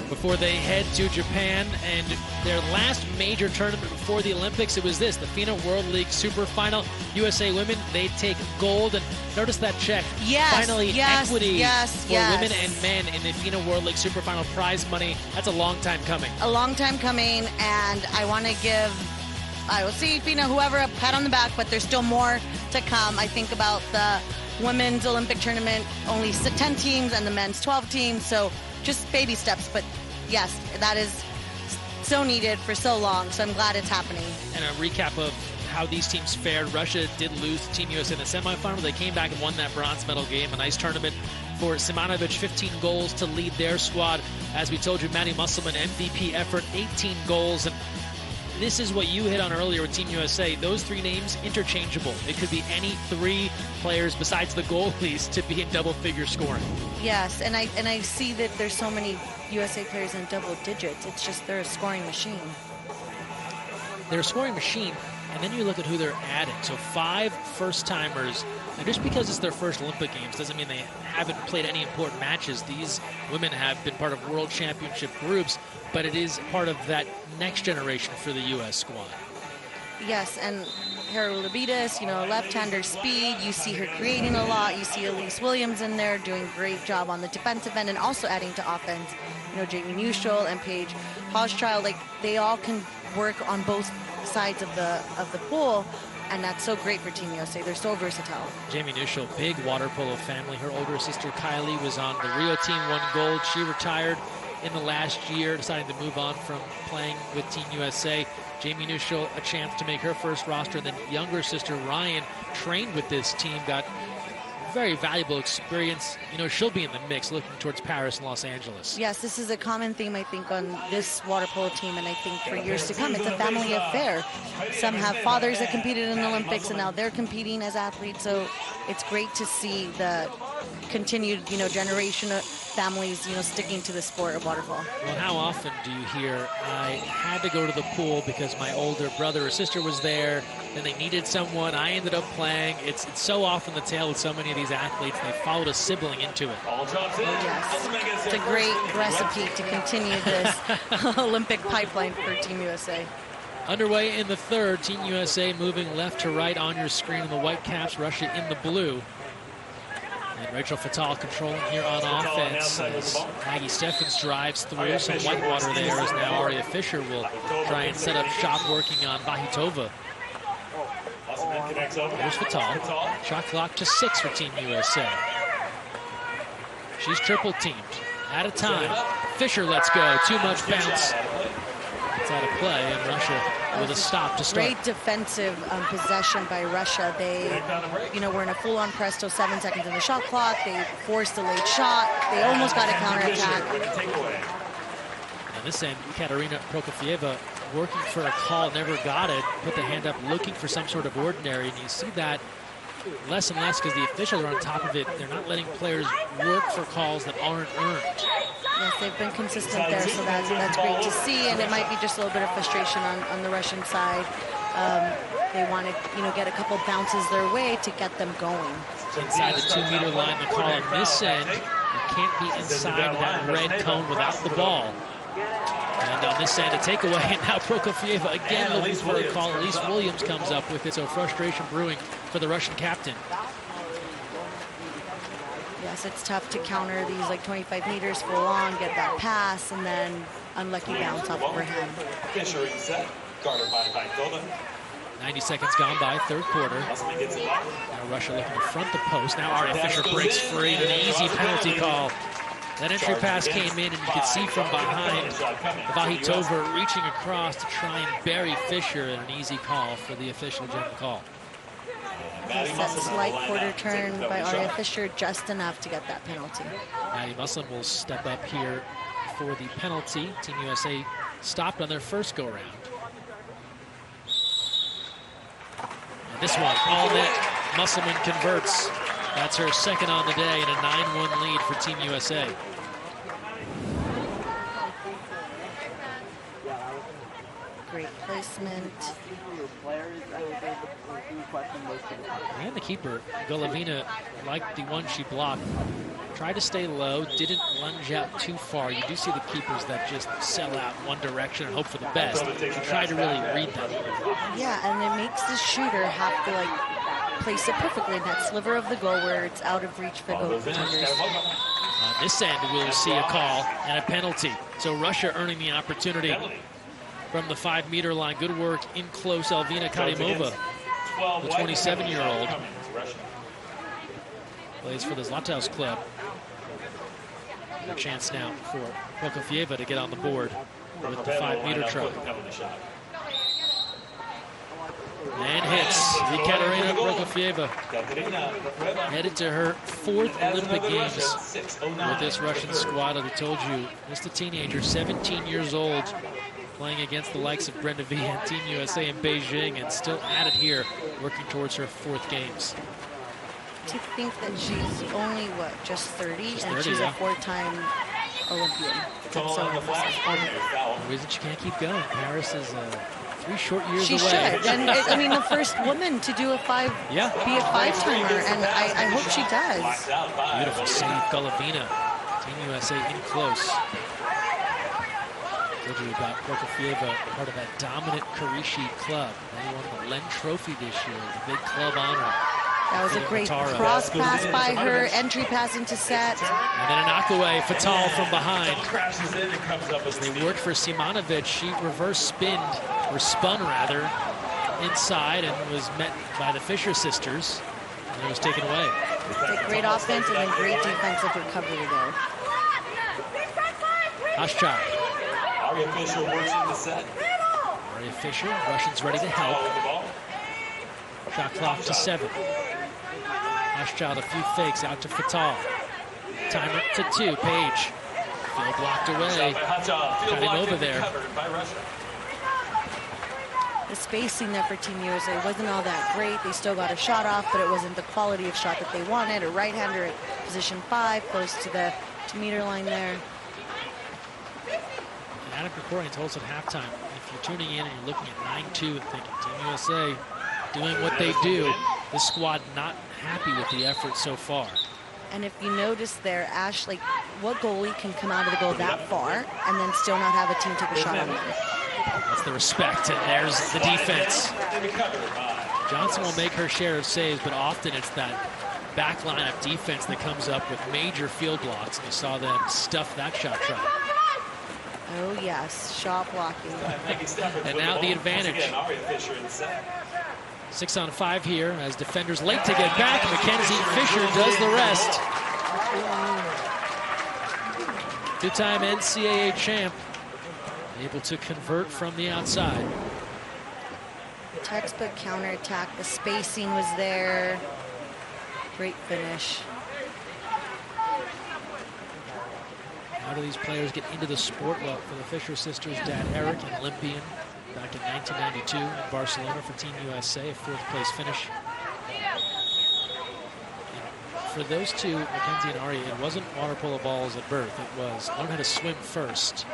before they head to Japan. And their last major tournament before the Olympics, it was this, the FINA World League Super Final. USA women, they take gold. And notice that check. Yes, finally, equity for yes. women and men in the FINA World League Super Final prize money. That's a long time coming. A long time coming, and I want to give, I will see FINA, whoever, a pat on the back, but there's still more to come. I think about the women's Olympic tournament, only 10 teams, and the men's 12 teams, so just baby steps. But yes, that is so needed for so long, so I'm glad it's happening. And a recap of how these teams fared. Russia did lose to Team USA in the semifinal. They came back and won that bronze medal game. A nice tournament for Simanovic, 15 goals to lead their squad. As we told you, Maddie Musselman, MVP effort, 18 goals. And this is what you hit on earlier with Team USA. Those three names, interchangeable. It could be any three players besides the goalies to be in double-figure scoring. Yes, and I see that there's so many USA players in double digits. It's just they're a scoring machine. They're a scoring machine, and then you look at who they're adding. So 5 first-timers. And just because it's their first Olympic Games doesn't mean they haven't played any important matches. These women have been part of World Championship groups, but it is part of that next generation for the U.S. squad. Yes, and Herulabidis, left-hander speed. You see her creating a lot. You see Elise Williams in there doing a great job on the defensive end and also adding to offense. Jamie Neuschel and Paige Hochschild, they all can work on both sides of the pool. And that's so great for Team USA. They're so versatile. Jamie Neuschel, big water polo family. Her older sister Kylie was on the Rio team, won gold. She retired in the last year, deciding to move on from playing with Team USA. Jamie Neuschel, a chance to make her first roster. And then younger sister Ryan trained with this team, got very valuable experience. She'll be in the mix looking towards Paris and Los Angeles. Yes, this is a common theme, I think, on this water polo team, and I think for years to come, it's a family affair. Some have fathers that competed in the Olympics, and now they're competing as athletes, so it's great to see the continued, generation of families, sticking to the sport of water polo. Well, how often do you hear, I had to go to the pool because my older brother or sister was there, and they needed someone, I ended up playing. It's so often the tale with so many of these athletes. They followed a sibling into it. Oh, yes. It's a great recipe to continue this Olympic pipeline for Team USA. Underway in the third, Team USA moving left to right on your screen in the white caps, Russia in the blue. And Rachel Fatal controlling here on offense as Maggie Steffens drives through. Some whitewater there as now Aria Fisher will try and set up shop working on Vahitova. Here's Fatal. Shot clock to 6 for Team USA. She's triple teamed. Out of time. Fisher lets go. Too much bounce. It's out of play, and Russia with a stop to start. Great defensive possession by Russia. They, were in a full-on press till 7 seconds in the shot clock. They forced a late shot. They almost got a counterattack. On this end, Katerina Prokofieva working for a call, never got it. Put the hand up, looking for some sort of ordinary, and you see that less and less because the officials are on top of it. They're not letting players work for calls that aren't earned. Yes, they've been consistent there, so that's great to see, and it might be just a little bit of frustration on the Russian side. They want to, get a couple bounces their way to get them going. Inside the 2-meter line, the call on this end. You can't be inside that red cone without the ball. And on this end, a takeaway, and now Prokofieva again looking for a call. Elise Williams comes up with it, so frustration brewing for the Russian captain. Yes, it's tough to counter these 25 meters full on, get that pass, and then unlucky bounce off overhead. Fisher set, guarded by Vaikola. 90 seconds gone by, third quarter. Now Russia looking to front the post. Now Aria Fisher breaks free, an easy penalty call. That entry pass came in, and you could see from behind Vahitova reaching across to try and bury Fisher, and an easy call for the official general call. That slight quarter turn by Aria Fisher, just enough to get that penalty. Maddie Musselman will step up here for the penalty. Team USA stopped on their first go-round. This one, all net, Musselman converts. That's her second on the day, and a 9-1 lead for Team USA. Great placement. And the keeper, Golovina, like the one she blocked, tried to stay low, didn't lunge out too far. You do see the keepers that just sell out one direction and hope for the best. She tried to really read that. Yeah, and it makes the shooter have to place it perfectly in that sliver of the goal where it's out of reach for goaltenders. On this end, we'll see a call and a penalty. So Russia earning the opportunity from the 5-meter line. Good work in close, Elvina Karimova, the 27-year-old. Plays for the Zlataus club. A chance now for Prokofieva to get on the board with the 5-meter try. And hits Katerina Prokofieva. Headed to her 4th Olympic Games with this Russian squad. As I told you, just a teenager, 17 years old, playing against the likes of Brenda V and Team USA in Beijing, and still at it here, working towards her 4th Games. To think that she's only, just 30, she's and 30, she's yeah. a 4-time Olympian. That's so impressive. The reason she can't keep going. Paris is 3 short years she away. Should. And the first woman to do be a 5-timer, and I hope she does. Beautiful save, Golovina. Team USA in close. Told you about Prokofieva, part of that dominant Karishi club. They won the Len Trophy this year, the big club honor. That was a great cross pass by her, entry pass into set. And then a knockaway, Fatal from behind. As they worked for Simonovic, she reverse spun rather, inside, and was met by the Fisher sisters. And it was taken away. It's a great offense and a great defensive recovery there. Hashchak. Aria Fisher works in the set. Aria Fisher, Russians ready to help. Shot clock to 7. Hochschild, a few fakes out to Fatal. Timer to 2. Page. Field blocked away. Got him over there. The spacing there for Team USA wasn't all that great. They still got a shot off, but it wasn't the quality of shot that they wanted. A right-hander at position 5, close to the 2-meter line there. Adam Krikorian told us at halftime, if you're tuning in and you're looking at 9-2 and thinking Team USA doing what they do, the squad not happy with the effort so far. And if you notice there, Ash, what goalie can come out of the goal that far and then still not have a team take a shot on them? That's the respect, and there's the defense. Johnson will make her share of saves, but often it's that back line of defense that comes up with major field blocks, and you saw them stuff that shot try. Oh yes, shot blocking. And now the advantage. 6 on 5 here as defenders late to get back. Mackenzie Fisher does the rest. Two-time NCAA champ, able to convert from the outside. Textbook counterattack. The spacing was there. Great finish. How do these players get into the sport? Well, for the Fisher sisters, Dad Eric, an Olympian back in 1992 in Barcelona for Team USA, a 4th place finish. And for those two, Mackenzie and Ari, it wasn't water polo balls at birth. It was learn how to swim first,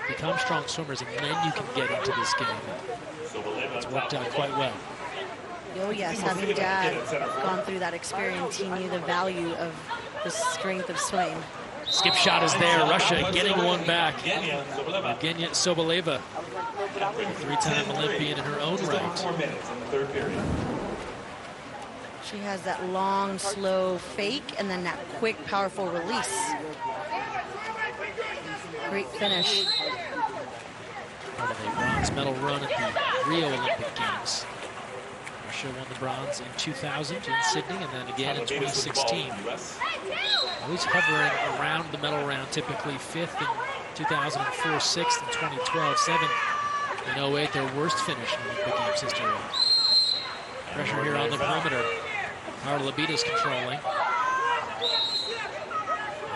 become strong swimmers, and then you can get into this game. It's worked out quite well. Oh yes, having Dad gone through that experience, he knew the value of the strength of swimming. Skip shot is there. Russia getting one back. Evgenia Soboleva, a 3-time Olympian in her own right. She has that long, slow fake and then that quick, powerful release. Great finish. Part of a bronze medal run at the Rio Olympic Games. Russia won the bronze in 2000 in Sydney and then again in 2016. Always hovering around the medal round, typically 5th in 2004, 6th in 2012, 7th in 08, their worst finish in Olympic Games history. Pressure here on the perimeter. Howard Labita's controlling.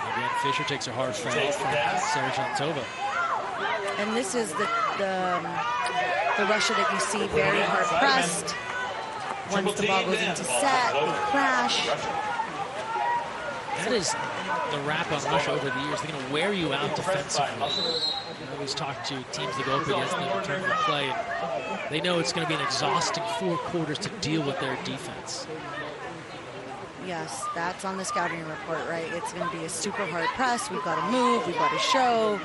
And again, Fisher takes a hard foul from Sergeantova. And this is the Russia that you see very hard pressed. Once the ball goes into set, they crash. That is the rap on Russia over the years. They're going to wear you out defensively. I always talk to teams that go up against them in terms of play. And they know it's going to be an exhausting 4 quarters to deal with their defense. Yes, that's on the scouting report, right? It's going to be a super hard press. We've got to move. We've got to show.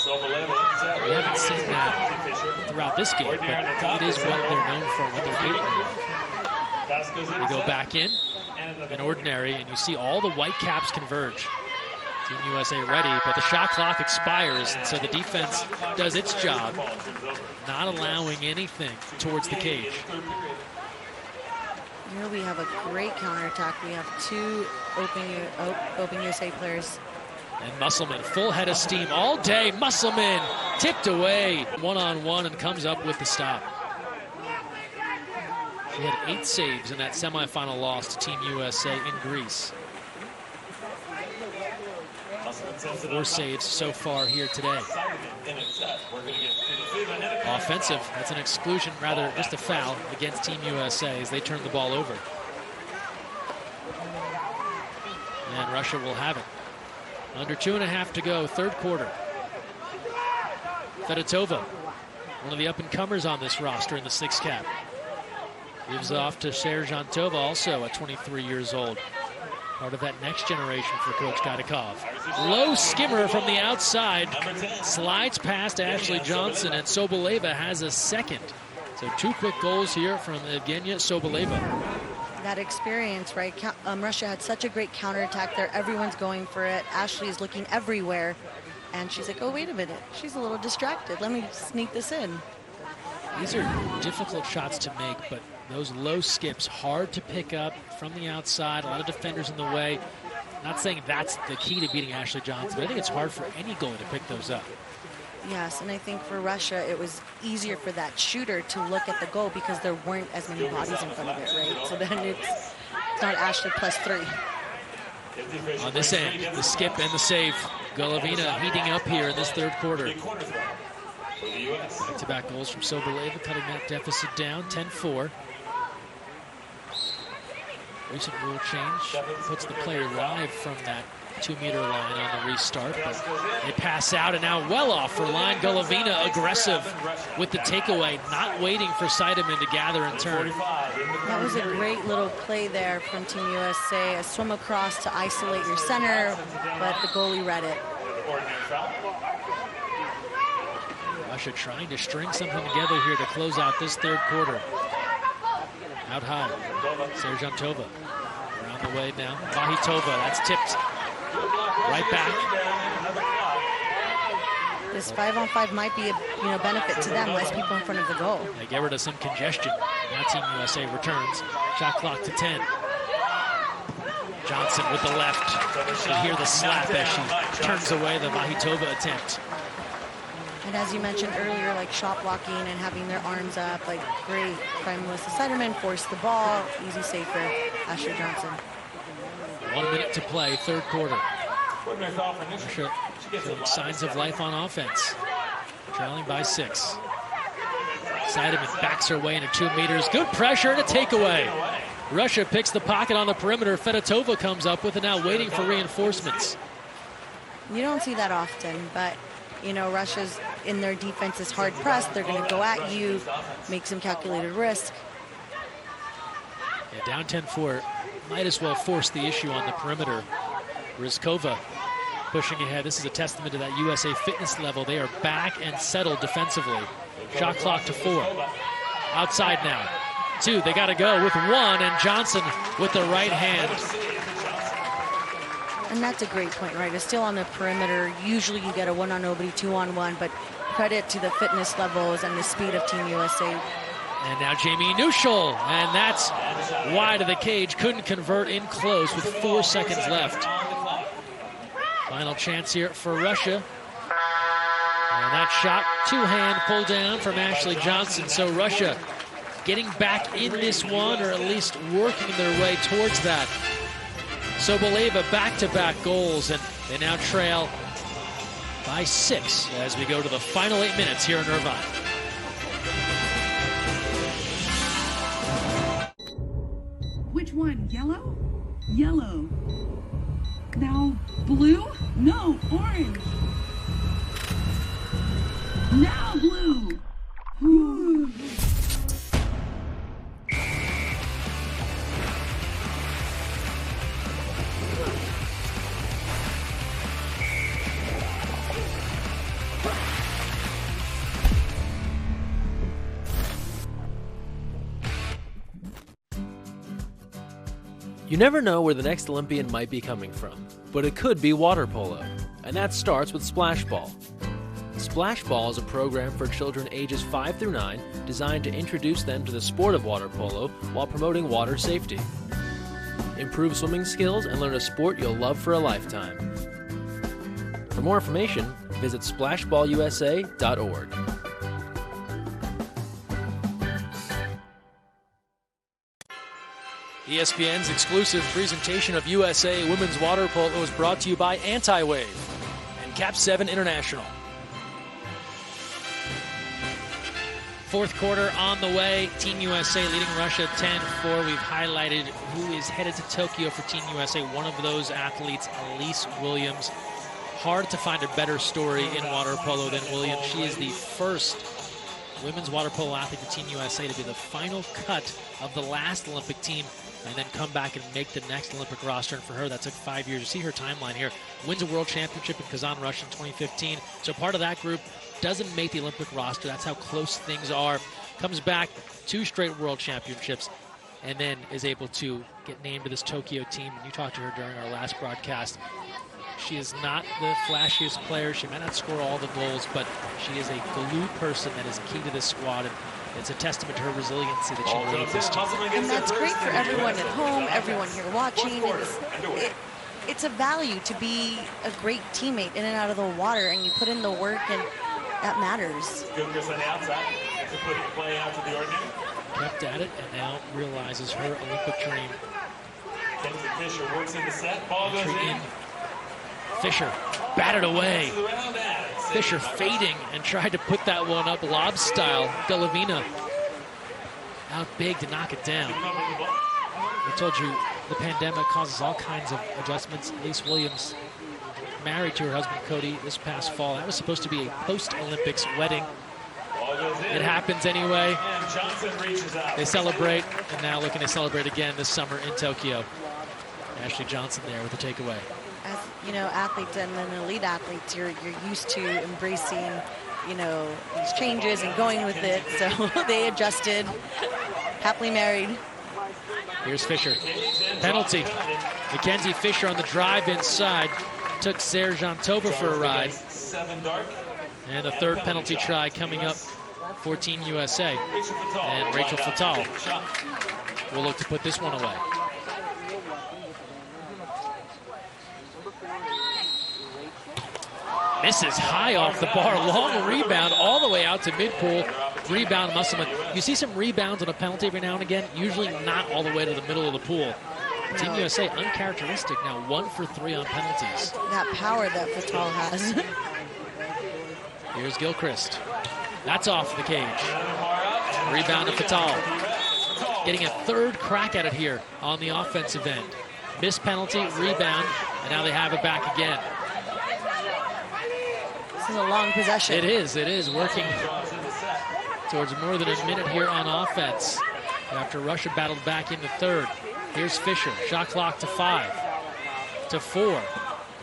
We haven't seen that throughout this game, but it is what they're known for, what they're capable of. We go back in ordinary, and you see all the white caps converge. Team USA ready, but the shot clock expires, and so the defense does its job, not allowing anything towards the cage. Here we have a great counterattack. We have 2 Open USA players. And Musselman, full head of steam all day. Musselman tipped away one-on-one and comes up with the stop. She had 8 saves in that semifinal loss to Team USA in Greece. 4 saves so far here today. Offensive, that's an exclusion, rather just a foul against Team USA as they turn the ball over. And Russia will have it. Under 2.5 to go, 3rd quarter. Fedotova, one of the up-and-comers on this roster in the 6 cap. Gives off to Sergeantova, also at 23 years old. Part of that next generation for Coach Gaidakov. Low skimmer from the outside. Slides past Ashley Johnson, and Soboleva has a 2nd. So 2 quick goals here from Evgenia Soboleva. That experience, right? Russia had such a great counterattack there. Everyone's going for it. Ashley's looking everywhere. And she's like, oh, wait a minute. She's a little distracted. Let me sneak this in. These are difficult shots to make, but those low skips, hard to pick up from the outside. A lot of defenders in the way. Not saying that's the key to beating Ashley Johnson, but I think it's hard for any goalie to pick those up. Yes, and I think for Russia, it was easier for that shooter to look at the goal because there weren't as many bodies in front of it, right? So then it's not Ashley +3. On this end, the skip and the save. Golovina heating up here in this 3rd quarter. Back-to-back goals from Soboleva, cutting that deficit down, 10-4. Recent rule change puts the player live from that 2-meter line on the restart, but they pass out, and now well off for line. Golovina aggressive with the takeaway, not waiting for Seidemann to gather and turn. That was a great little play there from Team USA, a swim across to isolate your center, but the goalie read it. Russia trying to string something together here to close out this 3rd quarter. Out high, Sergeantova around the way now. Vahitova, that's tipped right back. This 5-on-5 might be a benefit to them, less people in front of the goal. They get rid of some congestion. Now Team USA returns. Shot clock to 10. Johnson with the left. You hear the slap as she turns away the Vahitova attempt. And as you mentioned earlier, like shot blocking and having their arms up, like great by Melissa Seiderman, forced the ball, easy save for Ashley Johnson. 1 minute to play, third quarter. Russia showing signs of life on offense. Trailing by 6. Seiderman backs her way into 2 meters. Good pressure and a takeaway. Russia picks the pocket on the perimeter. Fedotova comes up with it, now waiting for reinforcements. You don't see that often, but you know, Russia's in their defense is hard pressed. They're going to go at you, make some calculated risk. Yeah, down 10-4. Might as well force the issue on the perimeter. Rizkova pushing ahead. This is a testament to that USA fitness level. They are back and settled defensively. Shot clock to 4. Outside now. 2, they got to go with 1, and Johnson with the right hand. And that's a great point, right? It's still on the perimeter. Usually you get a 1-on-nobody, 2-on-1, but credit to the fitness levels and the speed of Team USA. And now Jamie Nuschel, and that's wide of the cage. Couldn't convert in close with 4 seconds left. Final chance here for Russia. And that shot, 2-hand pull down from Ashley Johnson. So Russia getting back in this one, or at least working their way towards that. Soboleva back-to-back goals, and they now trail by 6 as we go to the final 8 minutes here in Irvine. Which one? Yellow? Yellow. Now blue? No, orange. Now blue. Ooh. You never know where the next Olympian might be coming from, but it could be water polo, and that starts with Splash Ball. Splash Ball is a program for children ages 5 through 9 designed to introduce them to the sport of water polo while promoting water safety. Improve swimming skills and learn a sport you'll love for a lifetime. For more information, visit splashballusa.org. ESPN's exclusive presentation of USA Women's Water Polo is brought to you by Anti-Wave and Cap 7 International. Fourth quarter on the way. Team USA leading Russia 10-4. We've highlighted who is headed to Tokyo for Team USA. One of those athletes, Elise Williams. Hard to find a better story in water polo than Williams. She is the first women's water polo athlete for Team USA to be the final cut of the last Olympic team and then come back and make the next Olympic roster. And for her, that took 5 years. You see her timeline here. Wins a world championship in Kazan, Russia in 2015. So part of that group doesn't make the Olympic roster. That's how close things are. Comes back, 2 straight world championships, and then is able to get named to this Tokyo team. And you talked to her during our last broadcast. She is not the flashiest player. She might not score all the goals, but she is a glue person that is key to this squad. And it's a testament to her resiliency that she made this team. And that's great for everyone at home, everyone here watching. It's a value to be a great teammate in and out of the water, and you put in the work, and that matters. Goodness on the outside to put the play out to the ordinary. Kept at it and now realizes her Olympic dream. Kenzie Fisher works in the set. Ball goes in. Fisher batted away. Fisher fading and tried to put that one up lob style. Golovina out big to knock it down. I told you the pandemic causes all kinds of adjustments. Elise Williams married to her husband Cody this past fall. That was supposed to be a post-Olympics wedding. It happens anyway. They celebrate, and now looking to celebrate again this summer in Tokyo. Ashley Johnson there with the takeaway. As you know, athletes and then elite athletes, you're used to embracing, you know, these changes and going with it. So they adjusted. Happily married. Here's Fisher. Penalty. Mackenzie Fisher on the drive inside. Took Serjantova for a ride. And a third penalty try coming up for Team USA. And Rachel Fatal will look to put this one away. Misses high off the bar. Long rebound all the way out to mid-pool. Rebound Musselman. You see some rebounds on a penalty every now and again, usually not all the way to the middle of the pool. No. Team USA uncharacteristic now, 1 for 3 on penalties. That power that Fatal has. Here's Gilchrist. That's off the cage. Rebound to Fatal. Getting a third crack at it here on the offensive end. Missed penalty, rebound, and now they have it back again. This is a long possession. It is working towards more than a minute here on offense. After Russia battled back in the third. Here's Fisher, shot clock to 5, to 4.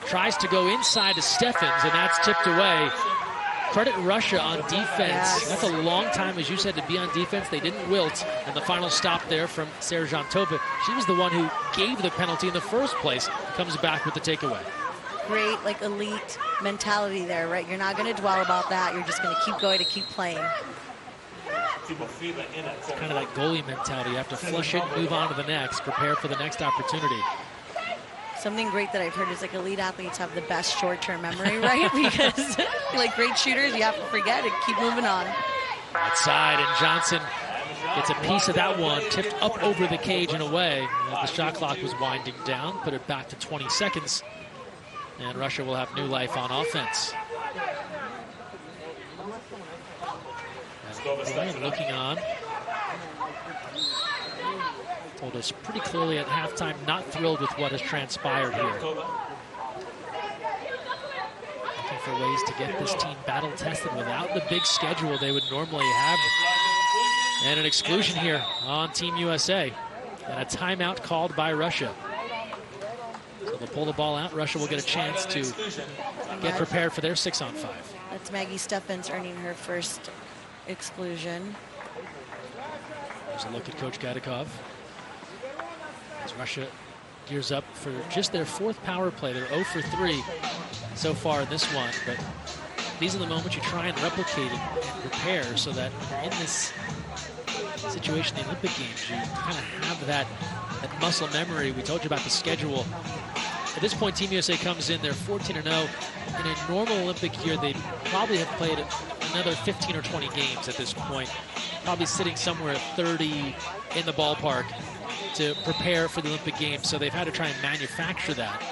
Tries to go inside to Steffens, and that's tipped away. Credit Russia on defense. Yes. That's a long time, as you said, to be on defense. They didn't wilt, and the final stop there from Serjantova. She was the one who gave the penalty in the first place. Comes back with the takeaway. Great, like, elite mentality there, right? You're not going to dwell about that. You're just going to keep going to keep playing. It's kind of that goalie mentality. You have to flush it, move on to the next, prepare for the next opportunity. Something great that I've heard is, like, elite athletes have the best short-term memory, right? Because, like, great shooters, you have to forget and keep moving on. Outside, and Johnson gets a piece of that one, tipped up over the cage and away. The shot clock was winding down, put it back to 20 seconds. And Russia will have new life on offense. And looking on. Told us pretty clearly at halftime, not thrilled with what has transpired here. Looking for ways to get this team battle tested without the big schedule they would normally have. And an exclusion here on Team USA. And a timeout called by Russia. So they'll pull the ball out. Russia will get a chance to get prepared for their 6-on-5. That's Maggie Steffens earning her first exclusion. There's a look at Coach Gaidakov. As Russia gears up for just their 4th power play. They're 0 for 3 so far in this one, but these are the moments you try and replicate and prepare so that in this situation, the Olympic Games, you kind of have that muscle memory. We told you about the schedule. At this point, Team USA comes in, they're 14-0. In a normal Olympic year, they probably have played another 15 or 20 games at this point. Probably sitting somewhere at 30 in the ballpark to prepare for the Olympic Games. So they've had to try and manufacture that.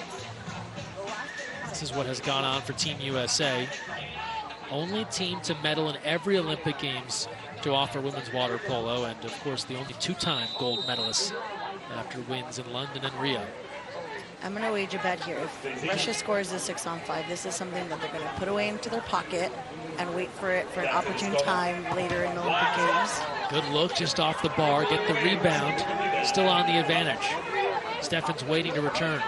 This is what has gone on for Team USA. Only team to medal in every Olympic Games to offer women's water polo, and of course the only 2-time gold medalists after wins in London and Rio. I'm going to wager a bet here. If Russia scores the 6-on-5, this is something that they're going to put away into their pocket and wait for it for an opportune time later in the Olympic Games. Good look just off the bar, get the rebound, still on the advantage. Steffens waiting to return.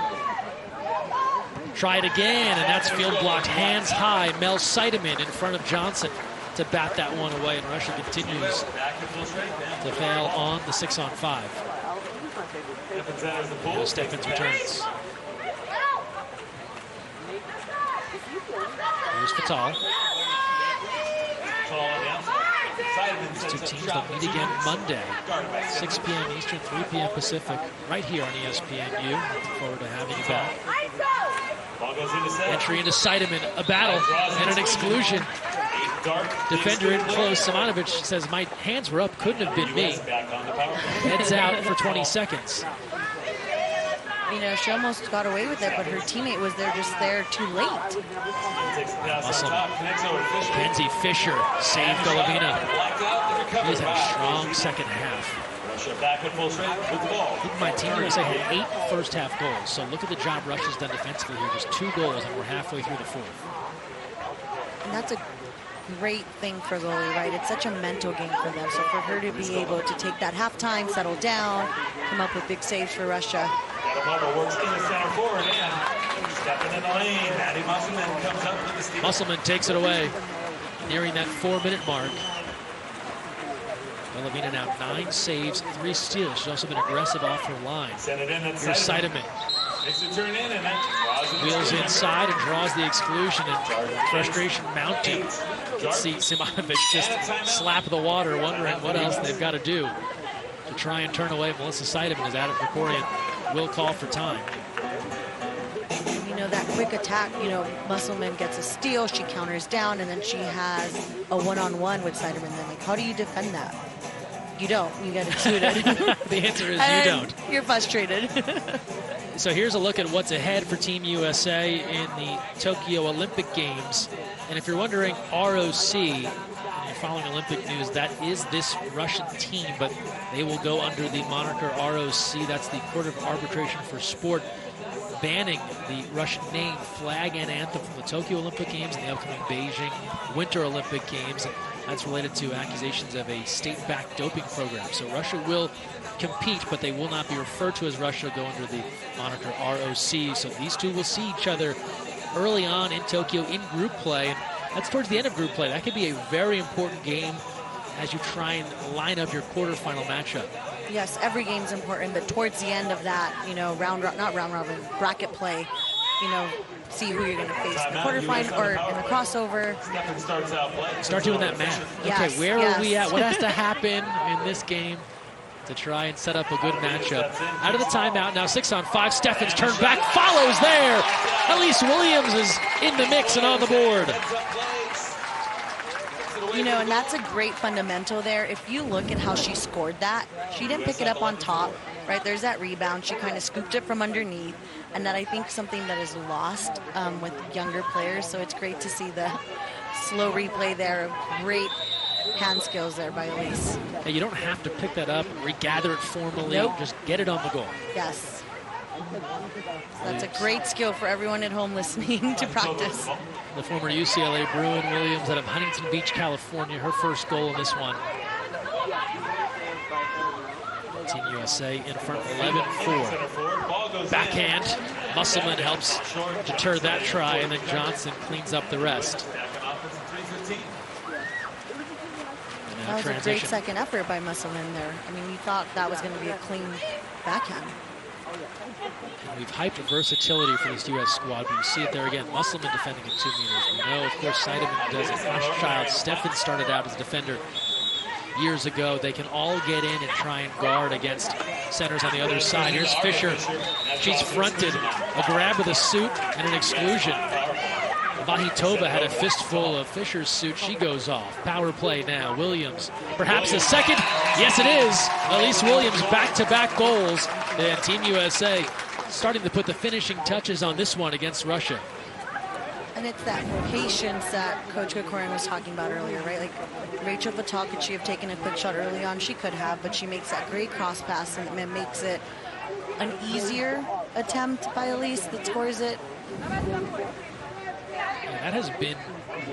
Try it again, and that's field blocked hands high. Mel Seidemann in front of Johnson to bat that one away, and Russia continues to fail on the 6-on-5. Steffens returns. Here's Fatal. These two teams will meet again Monday, 6 p.m. Eastern, 3 p.m. Pacific, right here on ESPNU. Looking forward to having you back. Entry into Seidemann, a battle, and an exclusion. Defender in close. Simonovic says, my hands were up, couldn't have been me. Heads out for 20 seconds. You know, she almost got away with it, but her teammate was there just there too late. Awesome. Kenzie Fisher saved Golovina. He's had a strong second half. Keep in mind, Team USA had 8 first-half goals, so look at the job Russia's done defensively here. Just 2 goals, and we're halfway through the 4th. And that's a great thing for goalie, right? It's such a mental game for them. So for her to be able to take that halftime, settle down, come up with big saves for Russia. Musselman takes it away, nearing that 4-minute mark. Golovina now 9 saves, 3 steals. She's also been aggressive off her line. Here's Seidemann. Wheels inside and draws the exclusion, and frustration mounting. You can see Simonovic just slap the water, wondering what else they've got to do to try and turn away Melissa Seidemann as Adam Krikorian will call for time. You know, that quick attack. You know, Musselman gets a steal, she counters down, and then she has a one-on-one with Seidemann. Then, like, how do you defend that? You don't. You get it suited. The answer is you don't. You're frustrated. So here's a look at what's ahead for Team USA in the Tokyo Olympic Games. And if you're wondering, ROC, and you're following Olympic news, that is this Russian team, but they will go under the moniker ROC. That's the Court of Arbitration for Sport, banning the Russian name, flag, and anthem from the Tokyo Olympic Games and the upcoming Beijing Winter Olympic Games. And that's related to accusations of a state-backed doping program. So Russia will compete, but they will not be referred to as Russia, go under the moniker ROC. So these two will see each other early on in Tokyo in group play. And that's towards the end of group play. That could be a very important game as you try and line up your quarterfinal matchup. Yes, every game's important, but towards the end of that, you know, not round robin, bracket play, you know, see who you're going to face in the quarterfinal or in the crossover. Start doing that math. Yes, okay, where are we at? What has to happen in this game to try and set up a good matchup? Out of the timeout now, 6-on-5. Steffens turned back, follows there. Elise Williams is in the mix and on the board. You know, and that's a great fundamental there. If you look at how she scored that, she didn't pick it up on top, right? There's that rebound. She kind of scooped it from underneath, and that I think something that is lost with younger players. So it's great to see the slow replay there. Great hand skills there by Elise. Hey, you don't have to pick that up, regather it formally. Nope. Just get it on the goal. Yes. That's a great skill for everyone at home listening to practice. The former UCLA Bruin Williams out of Huntington Beach, California, her first goal in this one. Team USA in front 11-4. Backhand. Musselman helps deter that try, and then Johnson cleans up the rest. That was a great second effort by Musselman there. I mean, we thought that was going to be a clean backhand. And we've hyped the versatility for this U.S. squad, but you see it there again. Musselman defending at 2 meters. We know, of course, Seidemann does it. Hochschild, Steffens started out as a defender years ago. They can all get in and try and guard against centers on the other side. Here's Fisher. She's fronted. A grab with a suit and an exclusion. Vahitova had a fistful of Fisher's suit. She goes off. Power play now. Williams, perhaps a second. Yes, it is. Elise Williams, back-to-back goals. And Team USA starting to put the finishing touches on this one against Russia. And it's that patience that Coach Krikourian was talking about earlier, right? Like, Rachel Fatal, could she have taken a quick shot early on? She could have, but she makes that great cross pass, and it makes it an easier attempt by Elise that scores it. That has been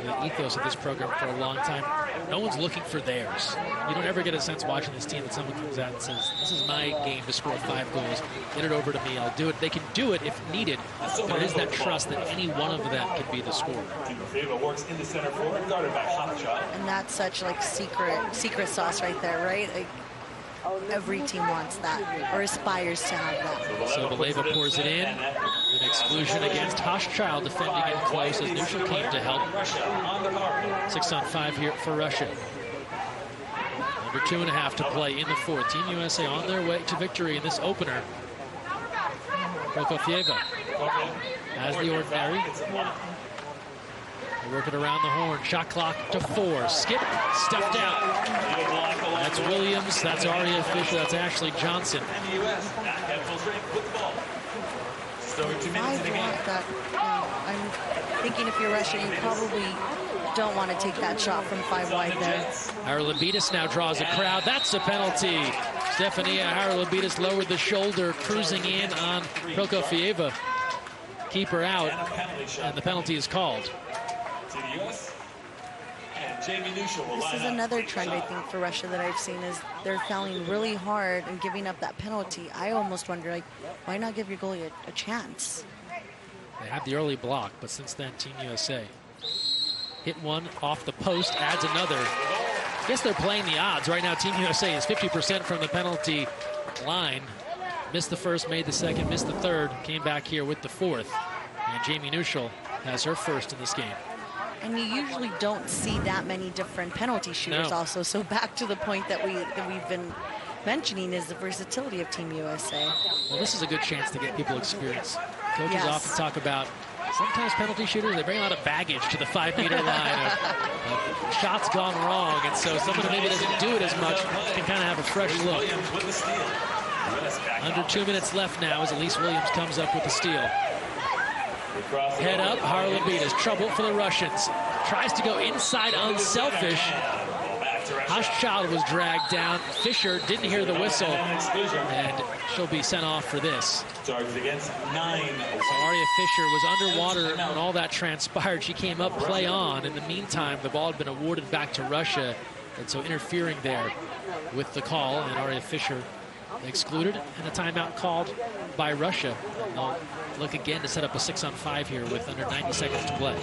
the ethos of this program for a long time. No one's looking for theirs. You don't ever get a sense watching this team that someone comes out and says, this is my game to score 5 goals. Get it over to me. I'll do it. They can do it if needed. There is that trust that any one of them can be the scorer. Works in the center forward, guarded by Hochschild. And that's such like secret sauce right there, right? Like, every team wants that or aspires to have that. So Valeva pours it in. An exclusion against Hochschild defending it close as Nushel came to help. 6-on-5 here for Russia. Under 2.5 to play in the fourth. Team USA on their way to victory in this opener. Prokofyeva as the ordinary. They work it around the horn. Shot clock to 4. Skip, stuffed out. That's Williams, that's Aria Fisher, that's Ashley Johnson. I'm thinking if you're Russia, you probably don't want to take that shot from 5 wide there. Haralambidis now draws a crowd. That's a penalty. Stefania Haralambidis lowered the shoulder, cruising in on Prokofyeva. Keep her out, and the penalty is called. This is another trend, I think, for Russia that I've seen is they're fouling really hard and giving up that penalty. I almost wonder, like, why not give your goalie a chance? They had the early block, but since then, Team USA hit one off the post, adds another. I guess they're playing the odds. Right now, Team USA is 50% from the penalty line. Missed the first, made the second, missed the third, came back here with the fourth. And Jamie Nushel has her first in this game. And you usually don't see that many different penalty shooters also. So back to the point that we've been mentioning is the versatility of Team USA. Well, this is a good chance to get people experience. Coaches often talk about Sometimes penalty shooters, they bring a lot of baggage to the 5-meter line of shots gone wrong, and so someone who maybe doesn't do it as much can kind of have a fresh look. Under 2 minutes left now as Elise Williams comes up with the steal. Head up, Haralabides, trouble for the Russians. Tries to go inside unselfish. Hochschild was dragged down. Fisher didn't hear the whistle, and she'll be sent off for this. Charged against 9. So Aria Fisher was underwater when all that transpired. She came up, play on. In the meantime, the ball had been awarded back to Russia, and so interfering there with the call, and Aria Fisher excluded, and a timeout called by Russia. And they'll look again to set up a 6-on-5 here with under 90 seconds to play.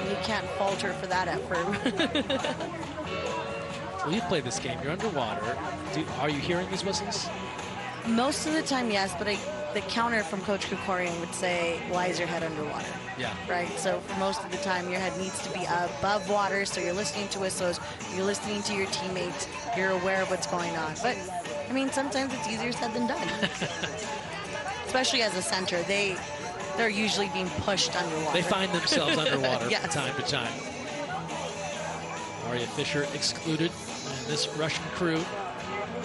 You can't falter for that effort. Well, you've played this game. You're underwater. Are you hearing these whistles? Most of the time, yes, but the counter from Coach Krikorian would say, why is your head underwater? Yeah. Right? So for most of the time, your head needs to be above water, so you're listening to whistles, you're listening to your teammates, you're aware of what's going on. But, I mean, sometimes it's easier said than done. Especially as a center, they're usually being pushed underwater. They find themselves underwater yes. from time to time. Aria Fisher excluded, and this Russian crew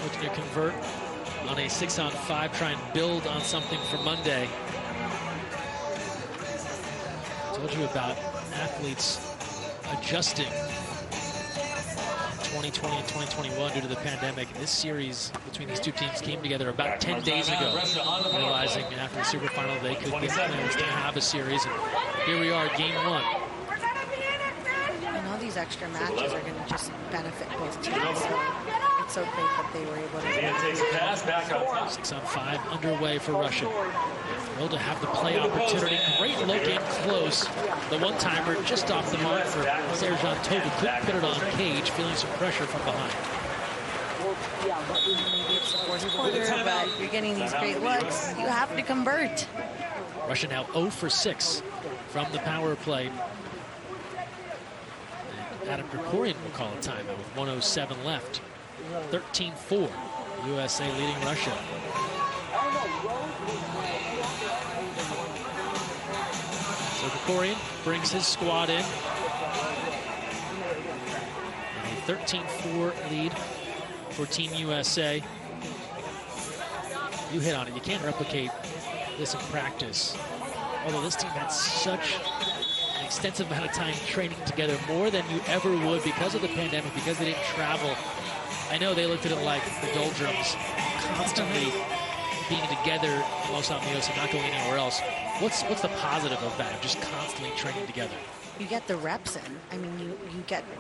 looking to convert on a 6-on-5, try and build on something for Monday. Told you about athletes adjusting 2020 and 2021 due to the pandemic. This series between these two teams came together about 10 days ago, realizing after the Super Final they could get plans to have a series. And here we are, game 1. And all these extra matches are going to just benefit both teams. So it's so great that they were able to. Takes a pass back on top. 6-on-5 underway for Russia. Thrilled to have the play opportunity. Great look in close. The one-timer just off the mark for Serjan Togu. Couldn't put it on Cage, feeling some pressure from behind. Maybe it's the fourth quarter, but you're getting these great looks. You have to convert. Russia now 0 for 6 from the power play. And Adam Krikorian will call a timeout with 1:07 left. 13-4. USA leading Russia. So Krikorian brings his squad in. And a 13-4 lead for Team USA. You hit on it. You can't replicate this in practice. Although this team had such an extensive amount of time training together, more than you ever would because of the pandemic, because they didn't travel. I know they looked at it like the doldrums, constantly being together in Los Alamitos and not going anywhere else. What's the positive of that, just constantly training together? You get the reps in. I mean,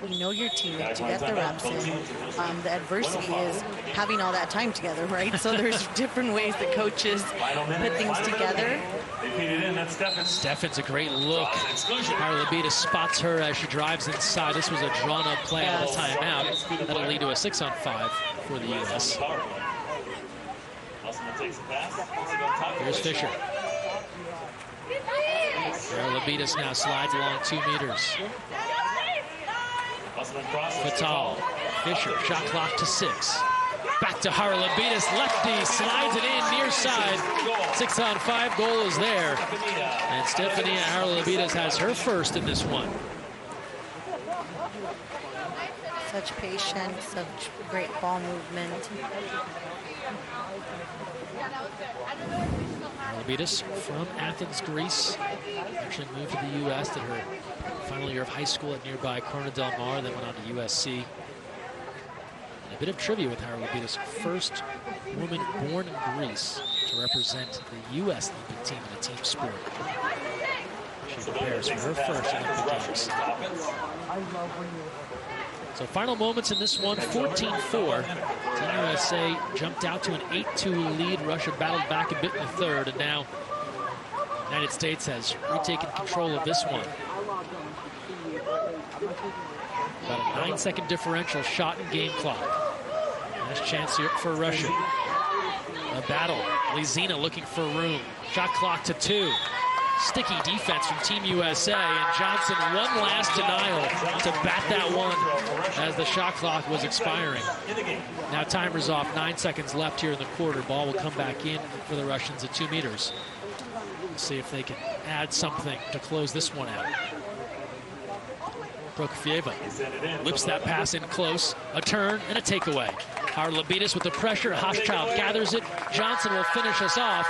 you know your teammates, you get the reps in. The adversity is having all that time together, right? So there's different ways that coaches put things together. They feed it in, that's Steffens. Steffens, a great look. Haralabides spots her as she drives inside. This was a drawn-up play on the timeout. That'll lead to a 6-on-5 for the U.S. Here's Fisher. Haralabides now slides along 2 meters. Fatal. Fisher, shot clock to 6. Back to Haralabides, lefty, slides it in near side. 6-on-5, goal is there. And Stefania Haralabides has her first in this one. Such patience, such great ball movement. Haralabides from Athens, Greece. Actually moved to the U.S. did her final year of high school at nearby Corona Del Mar, then went on to USC. And a bit of trivia with Haralabides, first woman born in Greece to represent the U.S. Olympic team in a team sport. She prepares for her first Olympic Games. So final moments in this one, 14-4. Team USA jumped out to an 8-2 lead. Russia battled back a bit in the third, and now the United States has retaken control of this one. About a 9-second differential, shot and game clock. Last chance here for Russia. A battle. Lizina looking for room. Shot clock to 2. Sticky defense from Team USA, and Johnson one last denial to bat that one as the shot clock was expiring. Now timer's off, 9 seconds left here in the quarter. Ball will come back in for the Russians at 2 meters. See if they can add something to close this one out. Prokofyeva lifts that pass in close. A turn and a takeaway. Harlabitis with the pressure. Hochschild gathers it. Johnson will finish us off.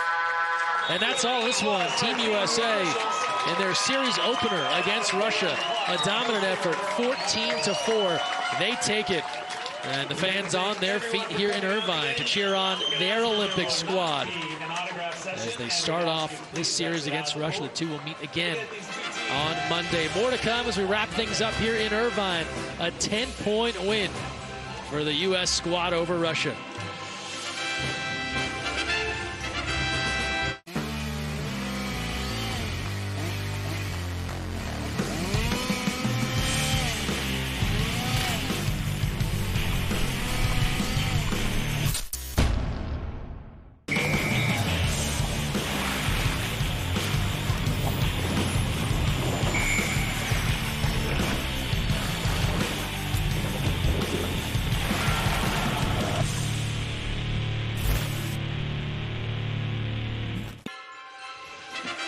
And that's all this one. Team USA in their series opener against Russia. A dominant effort, 14-4. They take it. And the fans on their feet here in Irvine to cheer on their Olympic squad. As they start off this series against Russia, the two will meet again on Monday. More to come as we wrap things up here in Irvine. A 10-point win for the U.S. squad over Russia.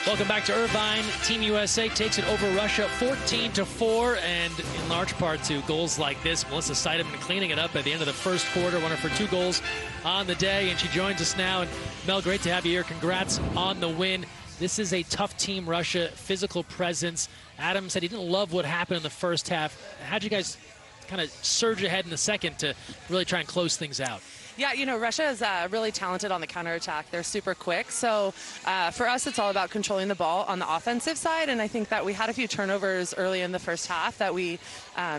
Welcome back to Irvine. Team USA takes it over Russia 14-4, and in large part to goals like this. Melissa Seidemann cleaning it up at the end of the first quarter, one of her 2 goals on the day, and she joins us now. And Mel, great to have you here. Congrats on the win. This is a tough team, Russia, physical presence. Adam said he didn't love what happened in the first half. How'd you guys kind of surge ahead in the second to really try and close things out? Yeah, you know, Russia is really talented on the counterattack. They're super quick. So for us, it's all about controlling the ball on the offensive side. And I think that we had a few turnovers early in the first half that we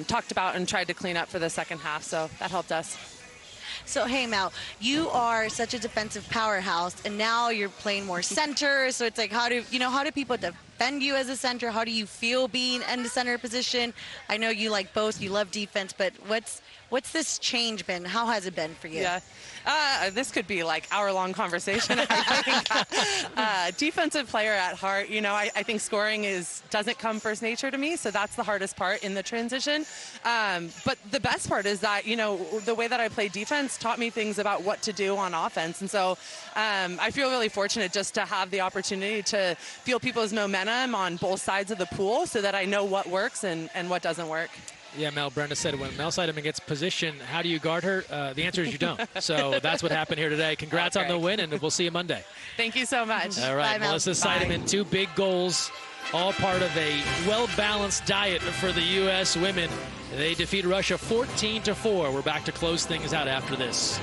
talked about and tried to clean up for the second half. So that helped us. So, hey, Mel, you are such a defensive powerhouse, and now you're playing more center. So it's like, how do people defend you as a center? How do you feel being in the center position? I know you like both. You love defense, but what's this change been? How has it been for you? Yeah, this could be like hour-long conversation. I think defensive player at heart. You know, I think scoring doesn't come first nature to me, so that's the hardest part in the transition. But the best part is that, you know, the way that I play defense taught me things about what to do on offense, and so I feel really fortunate just to have the opportunity to feel people's momentum on both sides of the pool, so that I know what works and what doesn't work. Yeah, Mel, Brenda said when Mel Seidemann gets position, how do you guard her? The answer is you don't. So that's what happened here today. Congrats on the win, and we'll see you Monday. Thank you so much. All right, Bye, Melissa Seidemann, 2 big goals, all part of a well-balanced diet for the U.S. women. They defeat Russia 14-4. We're back to close things out after this.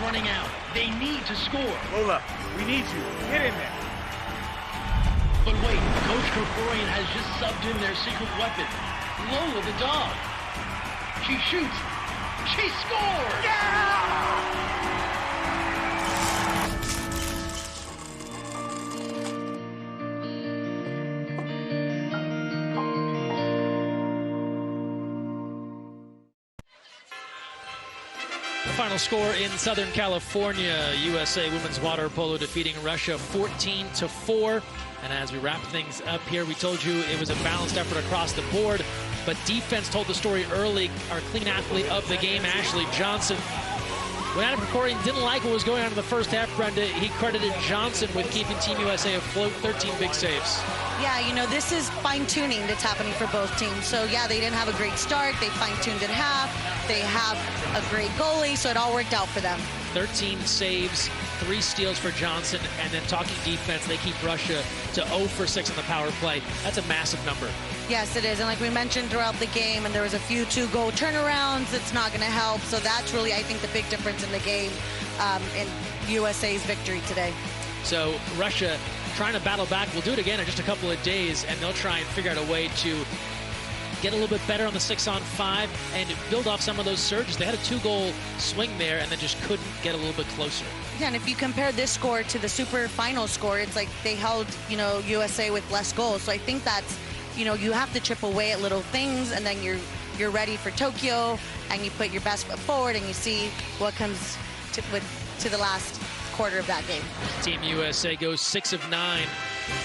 Running out. They need to score. Lola, we need you. Get in there. But wait, Coach Krikorian has just subbed in their secret weapon, Lola the dog. She shoots. She scores! Yeah! Final score in Southern California, USA women's water polo defeating Russia 14-4. And as we wrap things up here, we told you it was a balanced effort across the board, but defense told the story early. Our clean athlete of the game, Ashley Johnson. When Adam Krikorian didn't like what was going on in the first half, Brenda, he credited Johnson with keeping Team USA afloat, 13 big saves. Yeah, you know, this is fine-tuning that's happening for both teams. So, yeah, they didn't have a great start. They fine-tuned in half. They have a great goalie, so it all worked out for them. 13 saves, 3 steals for Johnson, and then talking defense, they keep Russia to 0 for 6 on the power play. That's a massive number. Yes, it is. And like we mentioned throughout the game, and there was a few 2-goal turnarounds, it's not going to help. So that's really, I think, the big difference in the game in USA's victory today. So Russia trying to battle back. We'll do it again in just a couple of days, and they'll try and figure out a way to get a little bit better on the 6-on-5 and build off some of those surges. They had a 2-goal swing there and then just couldn't get a little bit closer. Yeah, and if you compare this score to the super final score, it's like they held, USA with less goals. So I think that's, you have to chip away at little things, and then you're ready for Tokyo, and you put your best foot forward, and you see what comes to the last quarter of that game. Team USA goes 6 of 9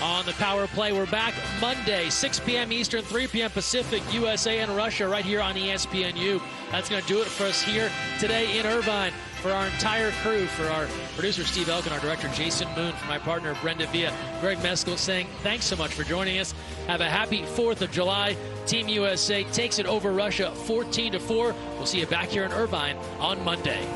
on the power play. We're back Monday, 6 p.m. Eastern, 3 p.m. Pacific, USA and Russia right here on ESPNU. That's going to do it for us here today in Irvine. For our entire crew, for our producer Steve Elkin, our director Jason Moon, for my partner Brenda Villa, Greg Meskel saying thanks so much for joining us. Have a happy 4th of July. Team USA takes it over Russia 14-4. We'll see you back here in Irvine on Monday.